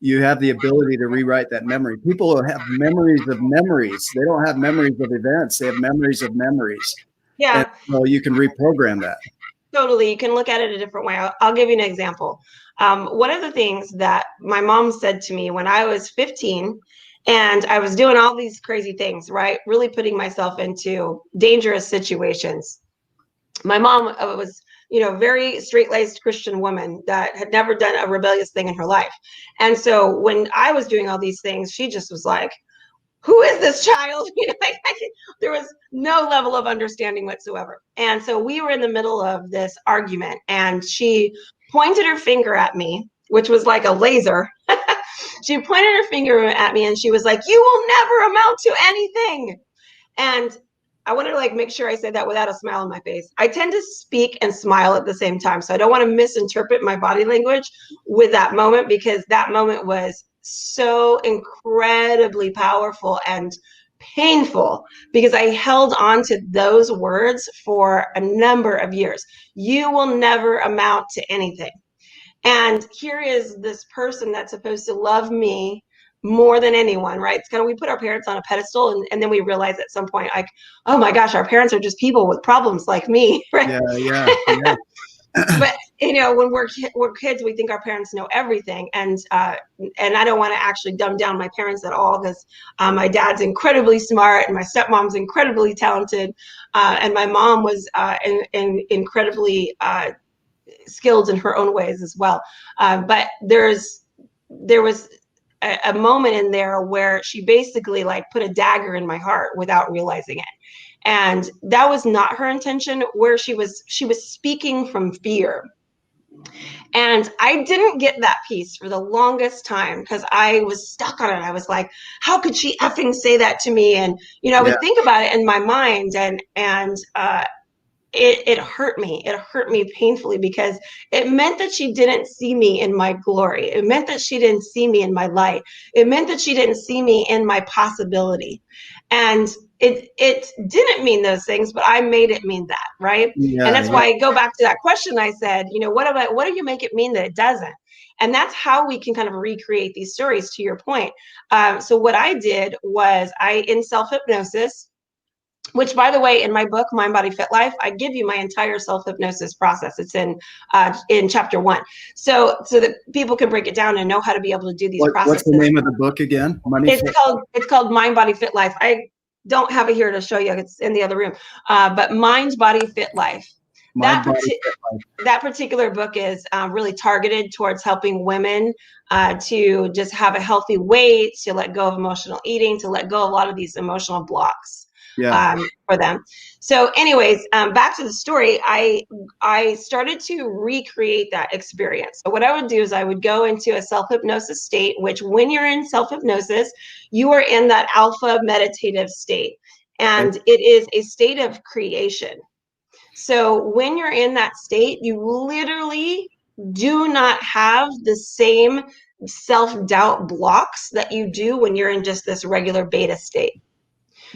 you have the ability to rewrite that memory? People have memories of memories. They don't have memories of events. They have memories of memories. Yeah. And so you can reprogram that. Totally. You can look at it a different way. I'll give you an example. One of the things that my mom said to me when I was 15 and I was doing all these crazy things, right? Really putting myself into dangerous situations. My mom was, very straight-laced Christian woman that had never done a rebellious thing in her life. And so when I was doing all these things, she just was like, who is this child? There was no level of understanding whatsoever. And so we were in the middle of this argument, and she pointed her finger at me, which was like a laser. She pointed her finger at me and she was like, you will never amount to anything. And I wanted to like make sure I said that without a smile on my face. I tend to speak and smile at the same time. So I don't want to misinterpret my body language with that moment, because that moment was so incredibly powerful and painful, because I held on to those words for a number of years. You will never amount to anything. And here is this person that's supposed to love me more than anyone, right? It's kind of, we put our parents on a pedestal, and then we realize at some point, like, oh my gosh, our parents are just people with problems like me, right? Yeah. But when we're kids, we think our parents know everything, and I don't want to actually dumb down my parents at all, because my dad's incredibly smart, and my stepmom's incredibly talented, and my mom was incredibly skilled in her own ways as well. But there was a moment in there where she basically like put a dagger in my heart without realizing it. And that was not her intention, where she was speaking from fear. And I didn't get that piece for the longest time, because I was stuck on it. I was like, how could she effing say that to me? And, I would think about it in my mind, and it hurt me. It hurt me painfully, because it meant that she didn't see me in my glory. It meant that she didn't see me in my light. It meant that she didn't see me in my possibility. And it didn't mean those things, but I made it mean that, right? And that's why I go back to that question I said, what do you make it mean that it doesn't? And that's how we can kind of recreate these stories, to your point. So what I did was in self-hypnosis, which, by the way, in my book, Mind, Body, Fit Life, I give you my entire self-hypnosis process. It's in chapter 1. So that people can break it down and know how to be able to do these processes. What's the name of the book again? It's called Mind, Body, Fit Life. I don't have it here to show you. It's in the other room. But Mind, Body, Fit Life. That particular book is really targeted towards helping women to just have a healthy weight, to let go of emotional eating, to let go of a lot of these emotional blocks. For them. So anyways, back to the story, I started to recreate that experience. So what I would do is I would go into a self-hypnosis state, which when you're in self-hypnosis, you are in that alpha meditative state. And it is a state of creation. So when you're in that state, you literally do not have the same self-doubt blocks that you do when you're in just this regular beta state.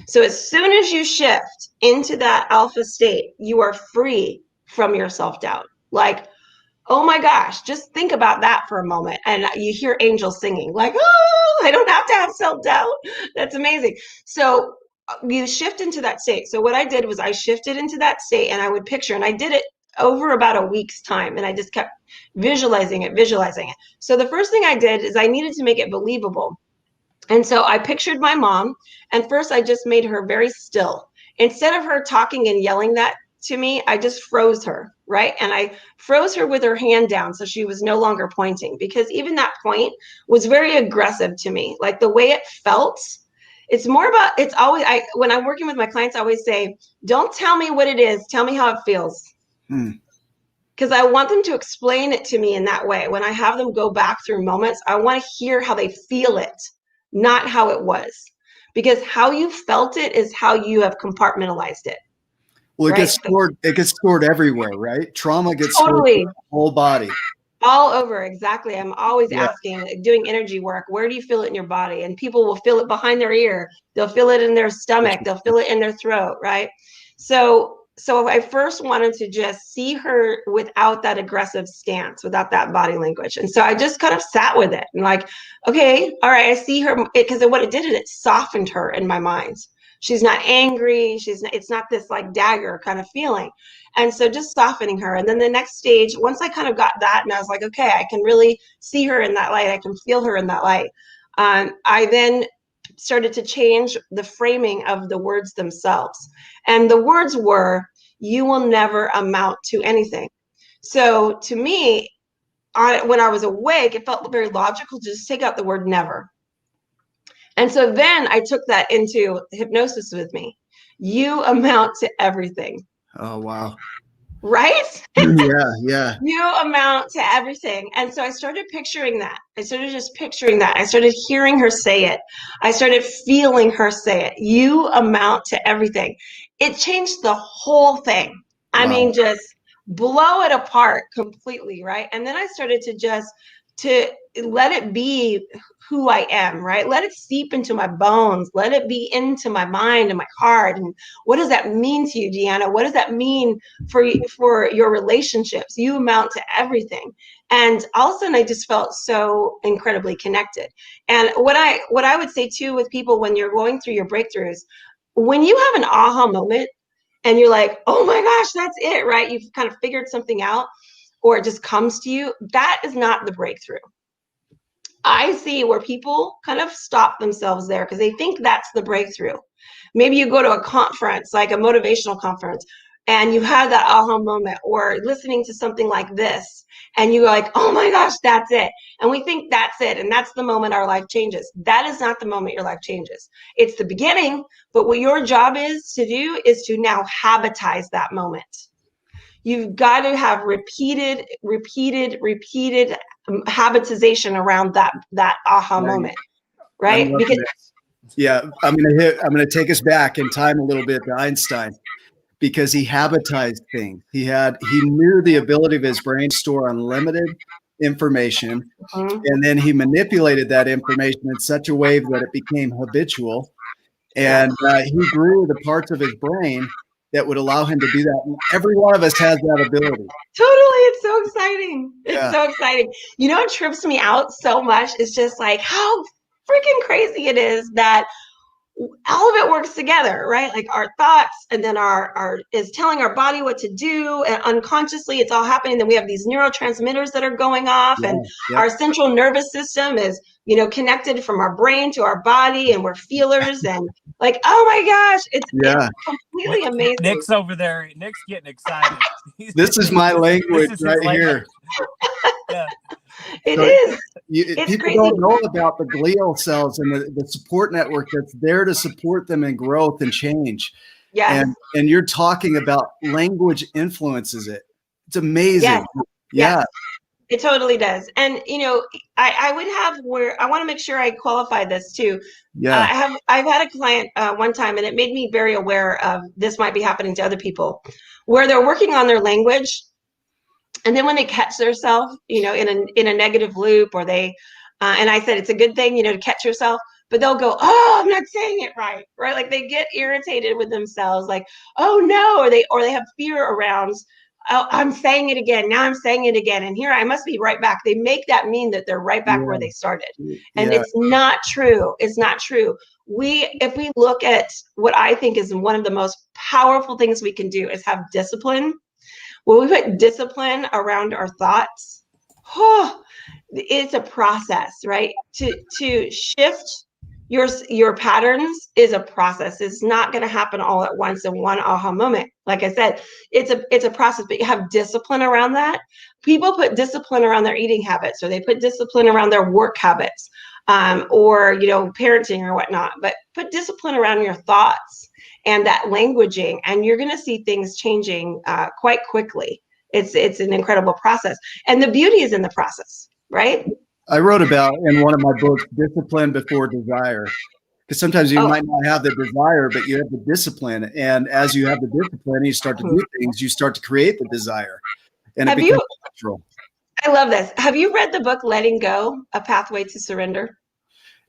So as soon as you shift into that alpha state, you are free from your self-doubt. Like, oh my gosh, just think about that for a moment. And you hear angels singing like, oh, I don't have to have self-doubt. That's amazing. So you shift into that state. So what I did was I shifted into that state, and I would picture, and I did it over about a week's time, and I just kept visualizing it. So the first thing I did is I needed to make it believable. And so I pictured my mom, and first I just made her very still. Instead of her talking and yelling that to me, I just froze her, right? And I froze her with her hand down so she was no longer pointing, because even that point was very aggressive to me. Like the way it felt, it's more about, it's always, when I'm working with my clients, I always say, don't tell me what it is, tell me how it feels. Because I want them to explain it to me in that way. When I have them go back through moments, I want to hear how they feel it, not how it was. Because how you felt it is how you have compartmentalized it. Well, it right? gets stored. It gets stored everywhere, right? Trauma gets Totally. stored in the whole body. All over, exactly. I'm always Yeah. asking, doing energy work, where do you feel it in your body? And people will feel it behind their ear. They'll feel it in their stomach. They'll feel it in their throat, right? So I first wanted to just see her without that aggressive stance, without that body language. And so I just kind of sat with it and like, okay, all right, I see her, because what it did is it softened her in my mind. She's not angry. It's not this like dagger kind of feeling. And so just softening her. And then the next stage, once I kind of got that and I was like, okay, I can really see her in that light. I can feel her in that light. I then started to change the framing of the words themselves. And the words were, you will never amount to anything. So to me, when I was awake, it felt very logical to just take out the word never. And so then I took that into hypnosis with me. You amount to everything. Oh, wow. Right? Yeah. You amount to everything. And so I started picturing that. I started just picturing that. I started hearing her say it. I started feeling her say it. You amount to everything. It changed the whole thing. I mean, just blow it apart completely, right? And then I started to let it be who I am, right? Let it seep into my bones. Let it be into my mind and my heart. And what does that mean to you, Deanna? What does that mean for your relationships? You amount to everything. And all of a sudden I just felt so incredibly connected. And what I would say too with people when you're going through your breakthroughs, when you have an aha moment and you're like, oh my gosh, that's it, right? You've kind of figured something out, or it just comes to you, that is not the breakthrough. I see where people kind of stop themselves there because they think that's the breakthrough. Maybe you go to a conference, like a motivational conference, and you have that aha moment, or listening to something like this, and you're like, oh my gosh, that's it. And we think that's it, and that's the moment our life changes. That is not the moment your life changes. It's the beginning, but what your job is to do is to now habitize that moment. You've got to have repeated habitization around that aha moment, right? Because yeah, I'm gonna take us back in time a little bit to Einstein, because he habitized things. He knew the ability of his brain to store unlimited information, and then he manipulated that information in such a way that it became habitual, and he grew the parts of his brain that would allow him to do that. And every one of us has that ability. Totally. It's so exciting. It's so exciting. You know, it trips me out so much. It's just like how freaking crazy it is that all of it works together, right? Like our thoughts, and then our is telling our body what to do, and unconsciously it's all happening. Then we have these neurotransmitters that are going off, and our central nervous system is, connected from our brain to our body, and we're feelers, and like, oh my gosh, it's completely amazing. Nick's over there. Nick's getting excited. This is my language right here. Yeah. It is. It's people crazy. Don't know about the glial cells and the support network that's there to support them in growth and change. Yes. And you're talking about language influences it. It's amazing. Yes. Yeah. Yes. It totally does. And, I would have I want to make sure I qualify this too. Yeah. I've had a client one time, and it made me very aware of this might be happening to other people, where they're working on their language. And then when they catch themselves, in a negative loop, or they, and I said, it's a good thing, to catch yourself, but they'll go, oh, I'm not saying it right. Like they get irritated with themselves, like, oh no, or they have fear around, oh, I'm saying it again. Now I'm saying it again. And here I must be right back. They make that mean that they're right back where they started. And it's not true. It's not true. If we look at what I think is one of the most powerful things we can do is have discipline. When we put discipline around our thoughts, it's a process, right? To shift your patterns is a process. It's not going to happen all at once in one aha moment. Like I said, it's a process, but you have discipline around that. People put discipline around their eating habits, or they put discipline around their work habits, or parenting or whatnot. But put discipline around your thoughts and that languaging, and you're going to see things changing quite quickly. It's an incredible process, and the beauty is in the process, right? I wrote about in one of my books, discipline before desire. Because sometimes you might not have the desire, but you have the discipline. And as you have the discipline, you start to do things, you start to create the desire. And it becomes natural. I love this. Have you read the book Letting Go, A Pathway to Surrender?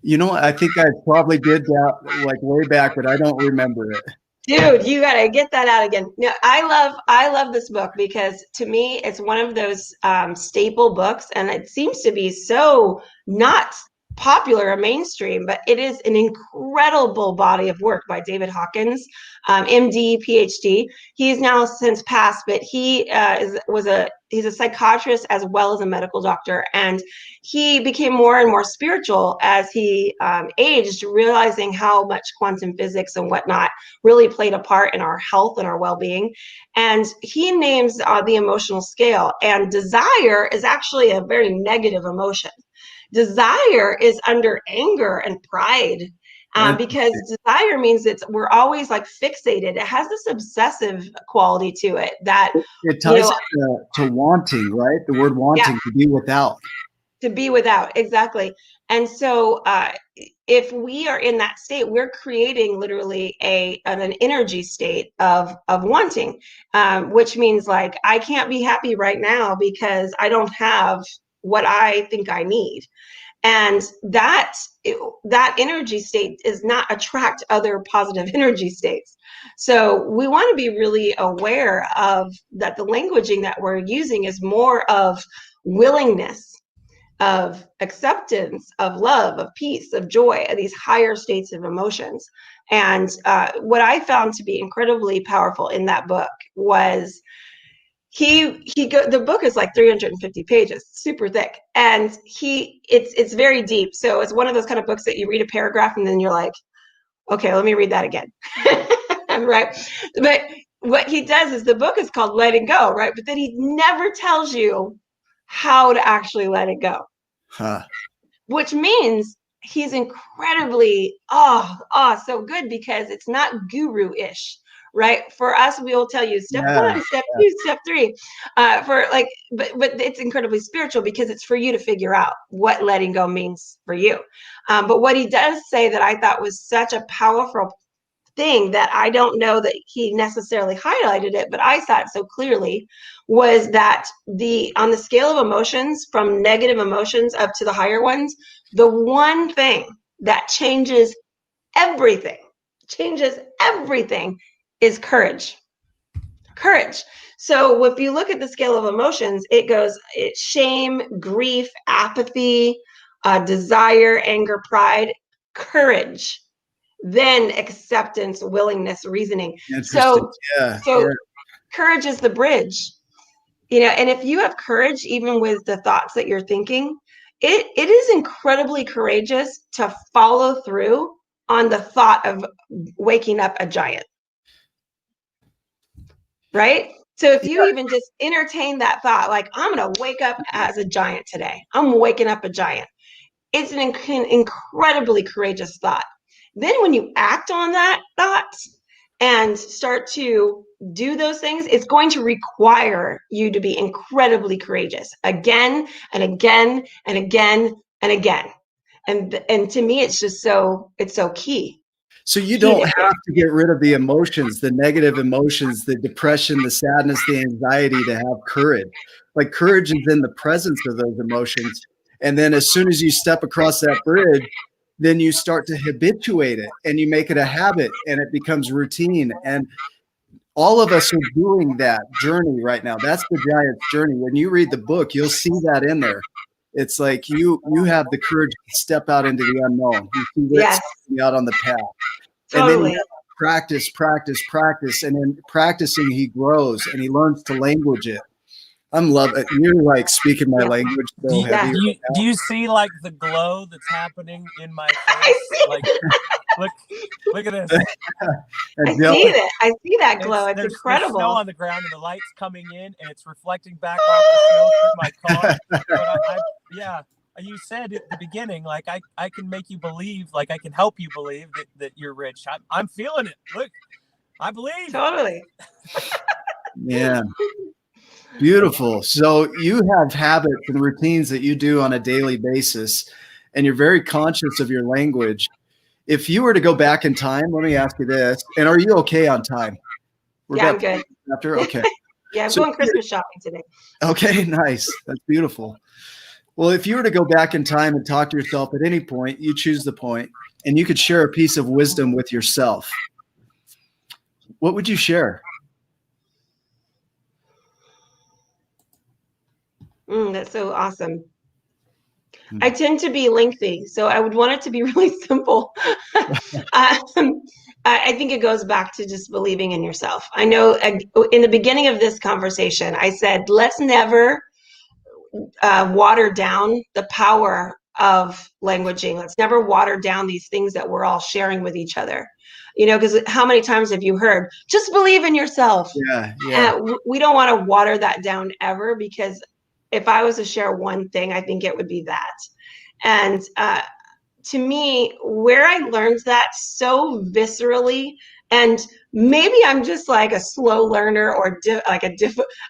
I think I probably did that like way back, but I don't remember it. Dude, you got to get that out again. No, I love this book because to me, it's one of those staple books, and it seems to be so not popular or mainstream, but it is an incredible body of work by David Hawkins, MD, PhD. He's now since passed, but he's a psychiatrist as well as a medical doctor, and he became more and more spiritual as he aged, realizing how much quantum physics and whatnot really played a part in our health and our well-being. And he names the emotional scale, and desire is actually a very negative emotion. Desire is under anger and pride, because desire means we're always like fixated. It has this obsessive quality to it that it ties to wanting, right? The word wanting, to be without. To be without, exactly. And so if we are in that state, we're creating literally an energy state of wanting, which means like I can't be happy right now because I don't have what I think I need. And that energy state does not attract other positive energy states. So we want to be really aware of that. The languaging that we're using is more of willingness, of acceptance, of love, of peace, of joy, of these higher states of emotions. And what I found to be incredibly powerful in that book was the book is like 350 pages, super thick, and it's very deep. So it's one of those kind of books that you read a paragraph and then you're like, okay, let me read that again. Right? But what he does is, the book is called Letting Go, right? But then he never tells you how to actually let it go. Which means he's incredibly so good, because it's not guru-ish. Right? For us, we will tell you step 1, step 2, step 3. But it's incredibly spiritual because it's for you to figure out what letting go means for you. But what he does say that I thought was such a powerful thing that I don't know that he necessarily highlighted it, but I saw it so clearly, was that on the scale of emotions, from negative emotions up to the higher ones, the one thing that changes everything is courage. So if you look at the scale of emotions, it's shame, grief, apathy, desire, anger, pride, courage, then acceptance, willingness, reasoning. So courage is the bridge. And if you have courage, even with the thoughts that you're thinking, it is incredibly courageous to follow through on the thought of waking up a giant. Right? So if you even just entertain that thought, like, I'm going to wake up as a giant today. I'm waking up a giant. It's an incredibly courageous thought. Then when you act on that thought and start to do those things, it's going to require you to be incredibly courageous again and again and again and again. And to me, it's so key. So you don't have to get rid of the emotions, the negative emotions, the depression, the sadness, the anxiety, to have courage. Like, courage is in the presence of those emotions. And then as soon as you step across that bridge, then you start to habituate it and you make it a habit and it becomes routine. And all of us are doing that journey right now. That's the giant's journey. When you read the book, you'll see that in there. It's like you have the courage to step out into the unknown. You see what's out on the path. Totally. And then you practice. And in practicing, he grows and he learns to language it. I'm loving it. You're like speaking my Yeah. language Do so you, heavy. do you see like the glow that's happening in my I face? see, Like, look at this. And I Jill, see that. I see that glow. It's There's incredible. snow on the ground and the light's coming in and it's reflecting back off the snow through my car. But yeah, you said at the beginning, like I can make you believe, like I can help you believe that you're rich. I'm feeling it. Look, I believe. Totally. yeah. Beautiful. So you have habits and routines that you do on a daily basis, and you're very conscious of your language. If you were to go back in time, let me ask you this, and are you okay on time? Yeah, I'm good. After? Okay. Yeah, I'm So- going Christmas shopping today. Okay, nice. That's beautiful. Well, if you were to go back in time and talk to yourself at any point, you choose the point, and you could share a piece of wisdom with yourself, what would you share? That's so awesome. I tend to be lengthy, so I would want it to be really simple. I think it goes back to just believing in yourself. I know in the beginning of this conversation, I said, let's never water down the power of languaging. Let's never water down these things that we're all sharing with each other. You know, because how many times have you heard, just believe in yourself? Yeah. We don't want to water that down ever, because if I was to share one thing, I think it would be that. And to me, where I learned that so viscerally, and maybe I'm just like a slow learner, or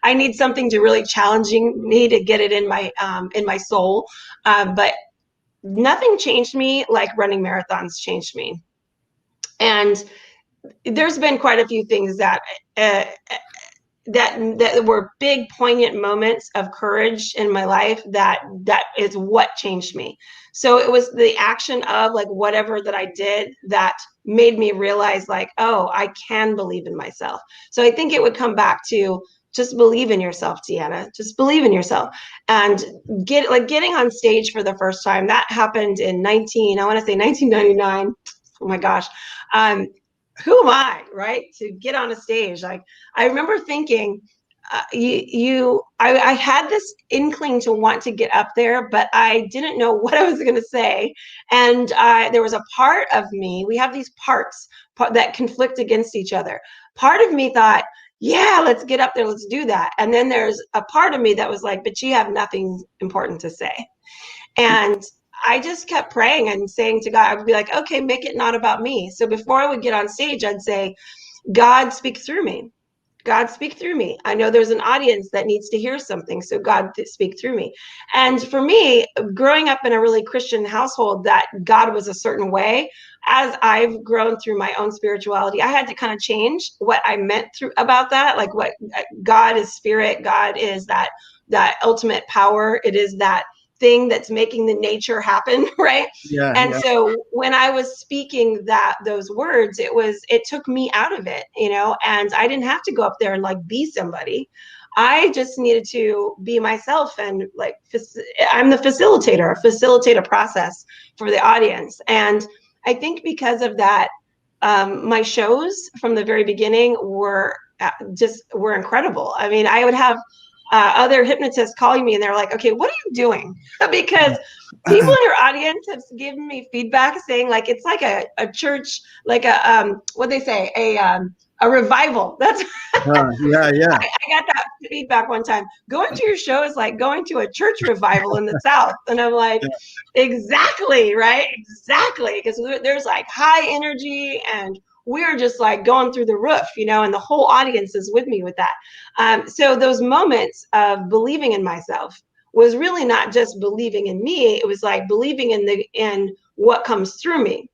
I need something to really challenging me to get it in my soul. But nothing changed me like running marathons changed me. And there's been quite a few things that were big, poignant moments of courage in my life that is what changed me. So it was the action of like whatever that I did that made me realize like, oh, I can believe in myself. So I think it would come back to just believe in yourself, Deanna. Just believe in yourself. And getting on stage for the first time, that happened in 1999. Oh my gosh. Who am I, right, to get on a stage? Like, I remember thinking, I had this inkling to want to get up there, but I didn't know what I was going to say. And there was a part of me, we have these parts that conflict against each other. Part of me thought, yeah, let's get up there, let's do that. And then there's a part of me that was like, but you have nothing important to say. And I just kept praying and saying to God, I would be like, okay, make it not about me. So before I would get on stage, I'd say, God, speak through me. God, speak through me. I know there's an audience that needs to hear something, so God, speak through me. And for me, growing up in a really Christian household that God was a certain way, as I've grown through my own spirituality, I had to kind of change what I meant about that. Like, what God is spirit, God is that ultimate power. It is that thing that's making the nature happen, right? And so when I was speaking those words, it took me out of it, you know, and I didn't have to go up there and like be somebody. I just needed to be myself, and like I'm the facilitator, facilitate a process for the audience. And I think because of that, my shows from the very beginning were incredible. I mean, I would have other hypnotists calling me and they're like, okay, what are you doing? Because people in your audience have given me feedback saying like, it's like a church, like what they say, a revival. That's yeah. I got that feedback one time. Going to your show is like going to a church revival in the South. And I'm like, exactly, right? Exactly. Because there's like high energy and we're just like going through the roof, you know, and the whole audience is with me with that. So those moments of believing in myself was really not just believing in me. It was like believing in what comes through me.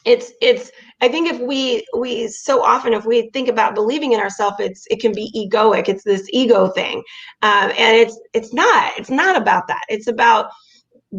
I think if we so often, if we think about believing in ourselves, it can be egoic. It's this ego thing. And it's not about that. It's about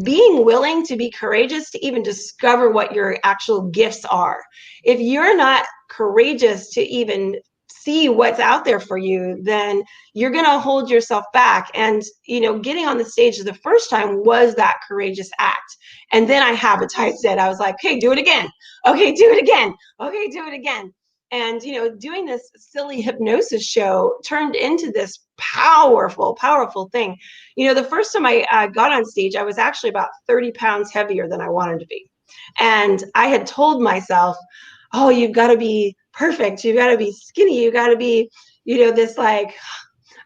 being willing to be courageous to even discover what your actual gifts are. If you're not courageous to even see what's out there for you, then you're going to hold yourself back. And, you know, getting on the stage the first time was that courageous act. And then I habitized it. I was like, hey, do it again. Okay, do it again. Okay, do it again. And, doing this silly hypnosis show turned into this powerful, powerful thing. The first time I got on stage, I was actually about 30 pounds heavier than I wanted to be. And I had told myself, oh, you've got to be perfect. You've got to be skinny. You got to be, this like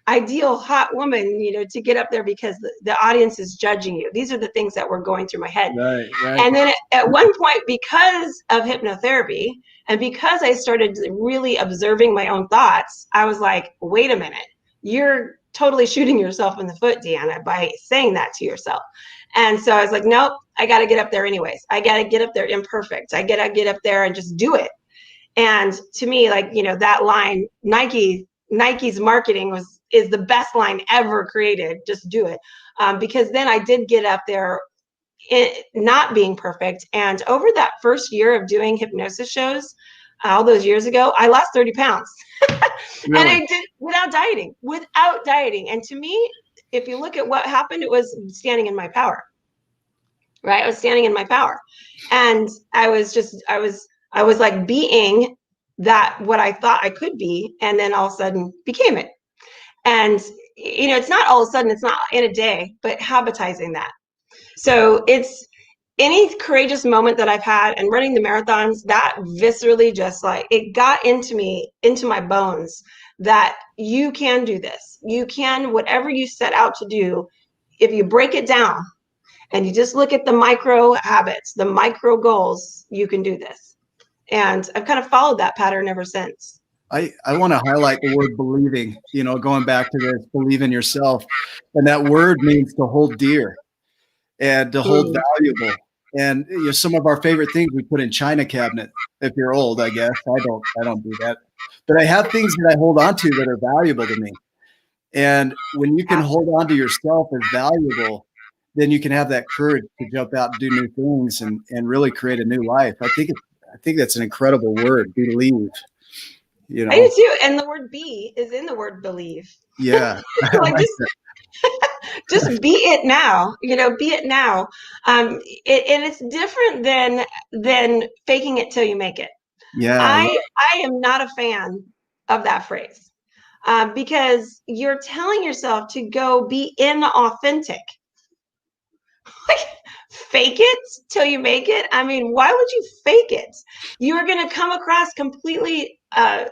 ideal hot woman, to get up there because the audience is judging you. These are the things that were going through my head. Right. And then at one point, because of hypnotherapy and because I started really observing my own thoughts, I was like, wait a minute, you're totally shooting yourself in the foot, Deanna, by saying that to yourself. And so I was like, nope, I got to get up there anyways. I got to get up there imperfect. I got to get up there and just do it. And to me, like, that line, Nike's marketing is the best line ever created. Just do it. Because then I did get up there not being perfect. And over that first year of doing hypnosis shows, all those years ago, I lost 30 pounds. Really? And I did without dieting. And to me, if you look at what happened, it was standing in my power, right? I was standing in my power. And I was like being that what I thought I could be, and then all of a sudden became it. And, it's not all of a sudden, it's not in a day, but habitizing that. So it's any courageous moment that I've had and running the marathons, that viscerally just like it got into me, into my bones, that you can do this. You can, whatever you set out to do, if you break it down and you just look at the micro habits, the micro goals, you can do this. And I've kind of followed that pattern ever since. I want to highlight the word believing, going back to this, believe in yourself. And that word means to hold dear and to hold valuable. And some of our favorite things we put in china cabinet. If you're old, I guess I don't do that, but I have things that I hold on to that are valuable to me. And when you can hold on to yourself as valuable, then you can have that courage to jump out and do new things and really create a new life. I think that's an incredible word, believe. I do too. And the word be is in the word believe. Yeah. Like just be it now, be it now. And it's different than faking it till you make it. Yeah. I am not a fan of that phrase because you're telling yourself to go be inauthentic. Like, fake it till you make it. I mean, why would you fake it? You are going to come across completely, not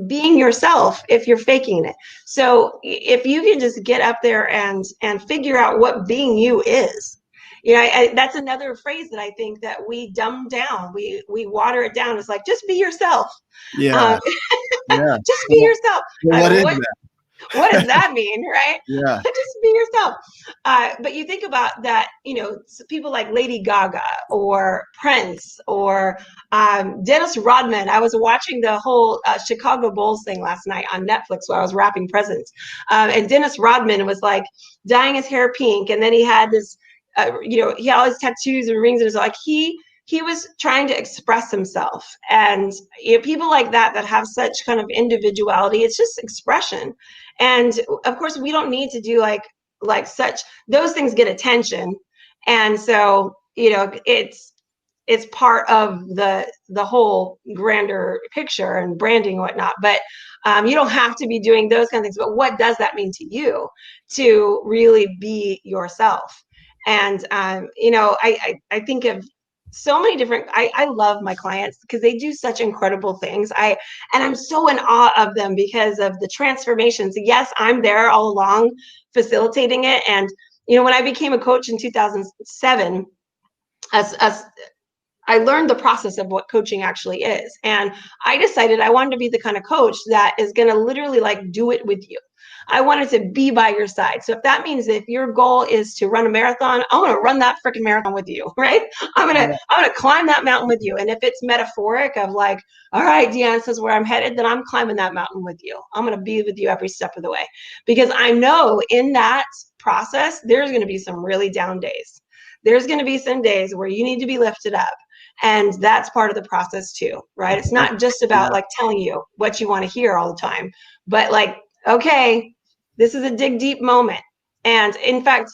being yourself if you're faking it. So if you can just get up there and figure out what being you is, that's another phrase that I think that we dumb down. We water it down. It's like, just be yourself. Yeah. Yeah. Just be yourself. What is that? What does that mean, right? Yeah. Just be yourself. But you think about that, people like Lady Gaga or Prince or Dennis Rodman. I was watching the whole Chicago Bulls thing last night on Netflix while I was wrapping presents. And Dennis Rodman was like dyeing his hair pink. And then he had this, he had all his tattoos and rings. And it was like he was trying to express himself. And people like that have such kind of individuality, it's just expression. And of course, we don't need to do like such, those things get attention. And so, it's part of the whole grander picture and branding and whatnot. But you don't have to be doing those kind of things. But what does that mean to you to really be yourself? And, I think of so many different, I love my clients because they do such incredible things. And I'm so in awe of them because of the transformations. Yes, I'm there all along facilitating it. And, when I became a coach in 2007, I learned the process of what coaching actually is. And I decided I wanted to be the kind of coach that is going to literally like do it with you. I wanted to be by your side. So if that means that if your goal is to run a marathon, I want to run that freaking marathon with you, right? I'm gonna climb that mountain with you. And if it's metaphoric of like, all right, Deanna says where I'm headed, then I'm climbing that mountain with you. I'm gonna be with you every step of the way. Because I know in that process, there's gonna be some really down days. There's gonna be some days where you need to be lifted up. And that's part of the process too, right? It's not just about like telling you what you want to hear all the time, but like, okay, this is a dig deep moment. And in fact,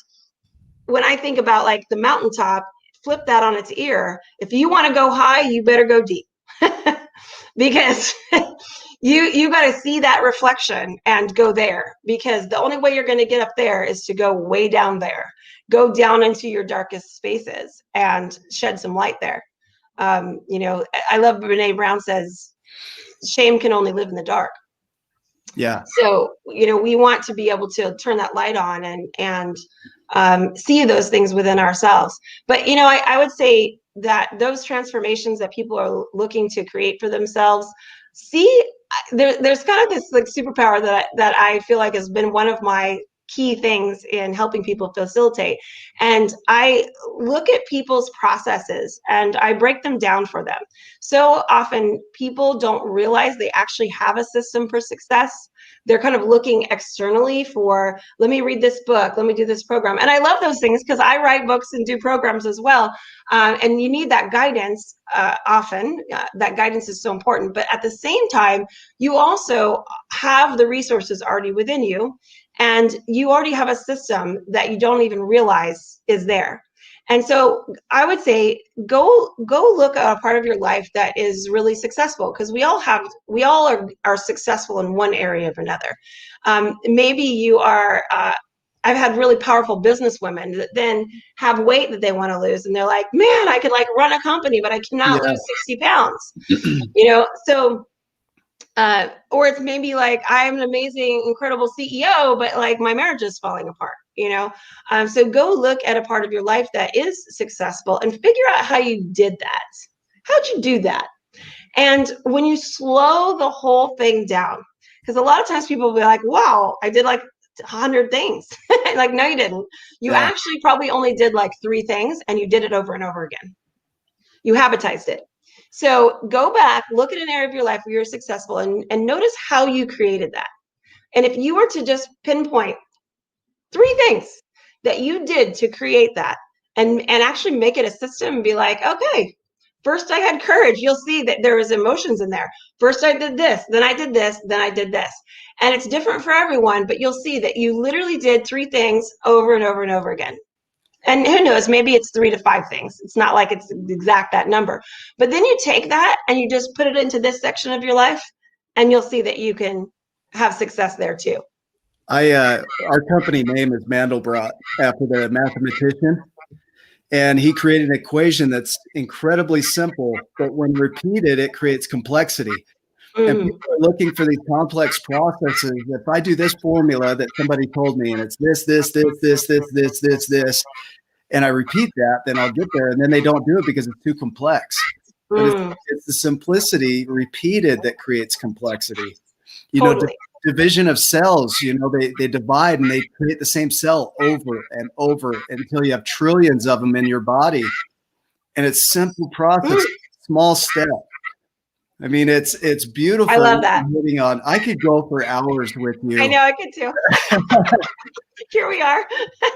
when I think about like the mountaintop, flip that on its ear. If you want to go high, you better go deep. because you got to see that reflection and go there, because the only way you're going to get up there is to go way down there, go down into your darkest spaces and shed some light there. You know, I love Brene Brown says, shame can only live in the dark. Yeah. So, you know, we want to be able to turn that light on and see those things within ourselves. But, you know, I would say that those transformations that people are looking to create for themselves, there's kind of this like superpower that I feel like has been one of my key things in helping people facilitate. And I look at people's processes and I break them down for them. So often people don't realize they actually have a system for success. They're kind of looking externally for, let me read this book, let me do this program. And I love those things because I write books and do programs as well. And you need that guidance often. That guidance is so important. But at the same time, you also have the resources already within you. And you already have a system that you don't even realize is there. And so I would say go look at a part of your life that is really successful, because we all are successful in one area or another. Maybe you are, I've had really powerful business women that then have weight that they want to lose. And they're like, man, I could like run a company, but I cannot lose 60 pounds, you know? So, or it's maybe like, I'm an amazing, incredible CEO, but like my marriage is falling apart, you know? So go look at a part of your life that is successful and figure out how you did that. How'd you do that? And when you slow the whole thing down, because a lot of times people will be like, wow, I did like 100 things. Like, no, you didn't. You actually probably only did like 3 things, and you did it over and over again. You habitized it. So go back, look at an area of your life where you're successful, and notice how you created that. And if you were to just pinpoint 3 things that you did to create that, and actually make it a system and be like, okay, first I had courage. You'll see that there was emotions in there. First I did this, then I did this, then I did this. And it's different for everyone, but you'll see that you literally did 3 things over and over and over again. And who knows, maybe it's 3 to 5 things. It's not like it's exact that number. But then you take that and you just put it into this section of your life, and you'll see that you can have success there too. Our company name is Mandelbrot, after the mathematician. And he created an equation that's incredibly simple, but when repeated, it creates complexity. And people are looking for these complex processes. If I do this formula that somebody told me, and it's this, and I repeat that, then I'll get there. And then they don't do it because it's too complex. But it's the simplicity repeated that creates complexity. You know, division of cells, you know, they divide and they create the same cell over and over until you have trillions of them in your body. And it's simple process, small step. I mean, it's beautiful. I love that. I could go for hours with you. I know, I could too. Here we are.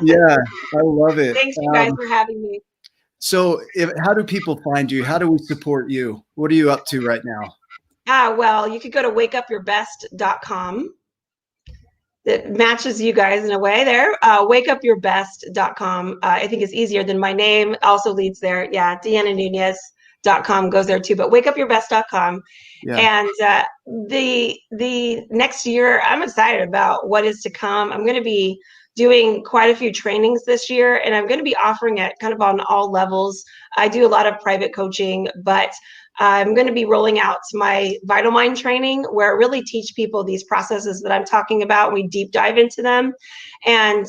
Yeah, I love it. Thanks, you guys, for having me. So how do people find you? How do we support you? What are you up to right now? Well, you could go to wakeupyourbest.com. It matches you guys in a way there. Wakeupyourbest.com. I think is easier than my name. Also leads there. Yeah, Deanna Nunez.com goes there too. But wakeupyourbest.com. Yeah. And the next year, I'm excited about what is to come. I'm going to be doing quite a few trainings this year, and I'm going to be offering it kind of on all levels. I do a lot of private coaching, but I'm going to be rolling out my Vital Mind training, where I really teach people these processes that I'm talking about. We deep dive into them. And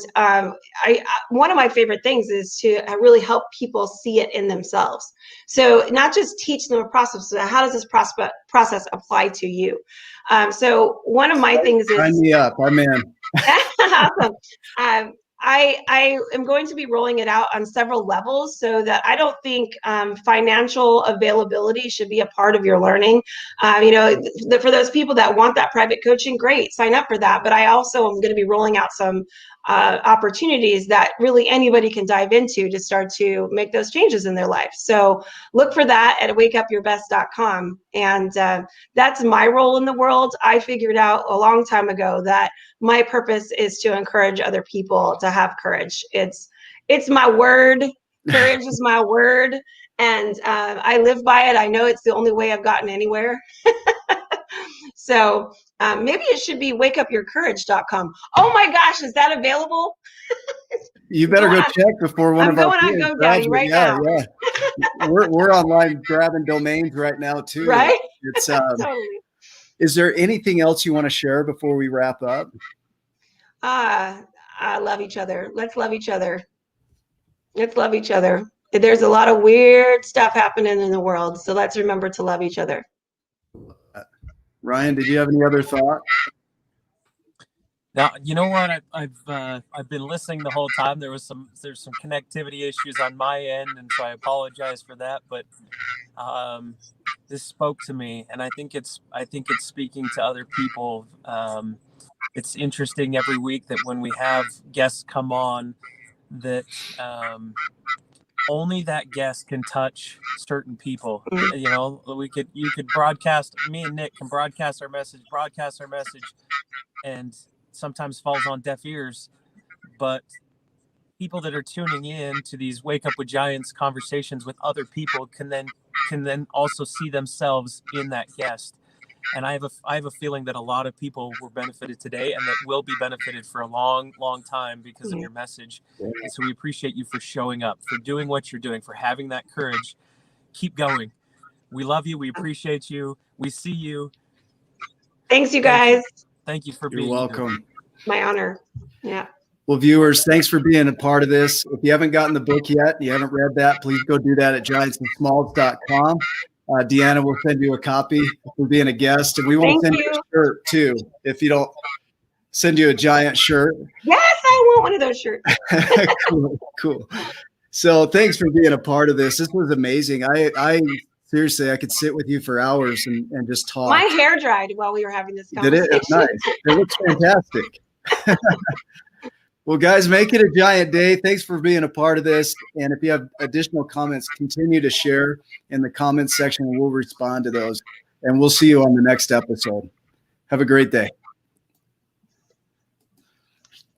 one of my favorite things is to really help people see it in themselves. So not just teach them a process, but how does this process apply to you? So one of my things is— Sign me up. I'm in. Awesome. I am going to be rolling it out on several levels, so that I don't think financial availability should be a part of your learning. You know, for those people that want that private coaching, great, sign up for that. But I also am going to be rolling out some opportunities that really anybody can dive into to start to make those changes in their life. So look for that at wakeupyourbest.com. And that's my role in the world. I figured out a long time ago that my purpose is to encourage other people to have courage. It's my word. Courage is my word. And I live by it. I know it's the only way I've gotten anywhere. So maybe it should be wakeupyourcourage.com. Oh my gosh, is that available? You better go check before one I'm of our going on GoDaddy right now. Yeah. We're online grabbing domains right now too. Right? It's Totally. Is there anything else you want to share before we wrap up? I love each other. Let's love each other. Let's love each other. There's a lot of weird stuff happening in the world, so let's remember to love each other. Ryan, did you have any other thought? Now, you know what? I've been listening the whole time. There's some connectivity issues on my end, and so I apologize for that. But this spoke to me, and I think it's speaking to other people. It's interesting every week that when we have guests come on, that only that guest can touch certain people. You know, you could broadcast. Me and Nick can broadcast our message, and sometimes falls on deaf ears, but people that are tuning in to these Wake Up with Giants conversations with other people can then also see themselves in that guest. And I have a feeling that a lot of people were benefited today, and that will be benefited for a long, long time because of your message. And so we appreciate you for showing up, for doing what you're doing, for having that courage. Keep going. We love you. We appreciate you. We see you. Thanks, you guys. Thank you for being You're welcome. My honor. Yeah. Well, viewers, thanks for being a part of this. If you haven't gotten the book yet, you haven't read that, please go do that at giantsandsmalls.com. Deanna will send you a copy for being a guest, and we won't send you a shirt too if you don't send you a giant shirt. Yes, I want one of those shirts. Cool. So thanks for being a part of this. This was amazing. I seriously, I could sit with you for hours and just talk. My hair dried while we were having this conversation. Did it? It's nice. It looks fantastic. Well, guys, make it a giant day. Thanks for being a part of this. And if you have additional comments, continue to share in the comments section, and we'll respond to those. And we'll see you on the next episode. Have a great day.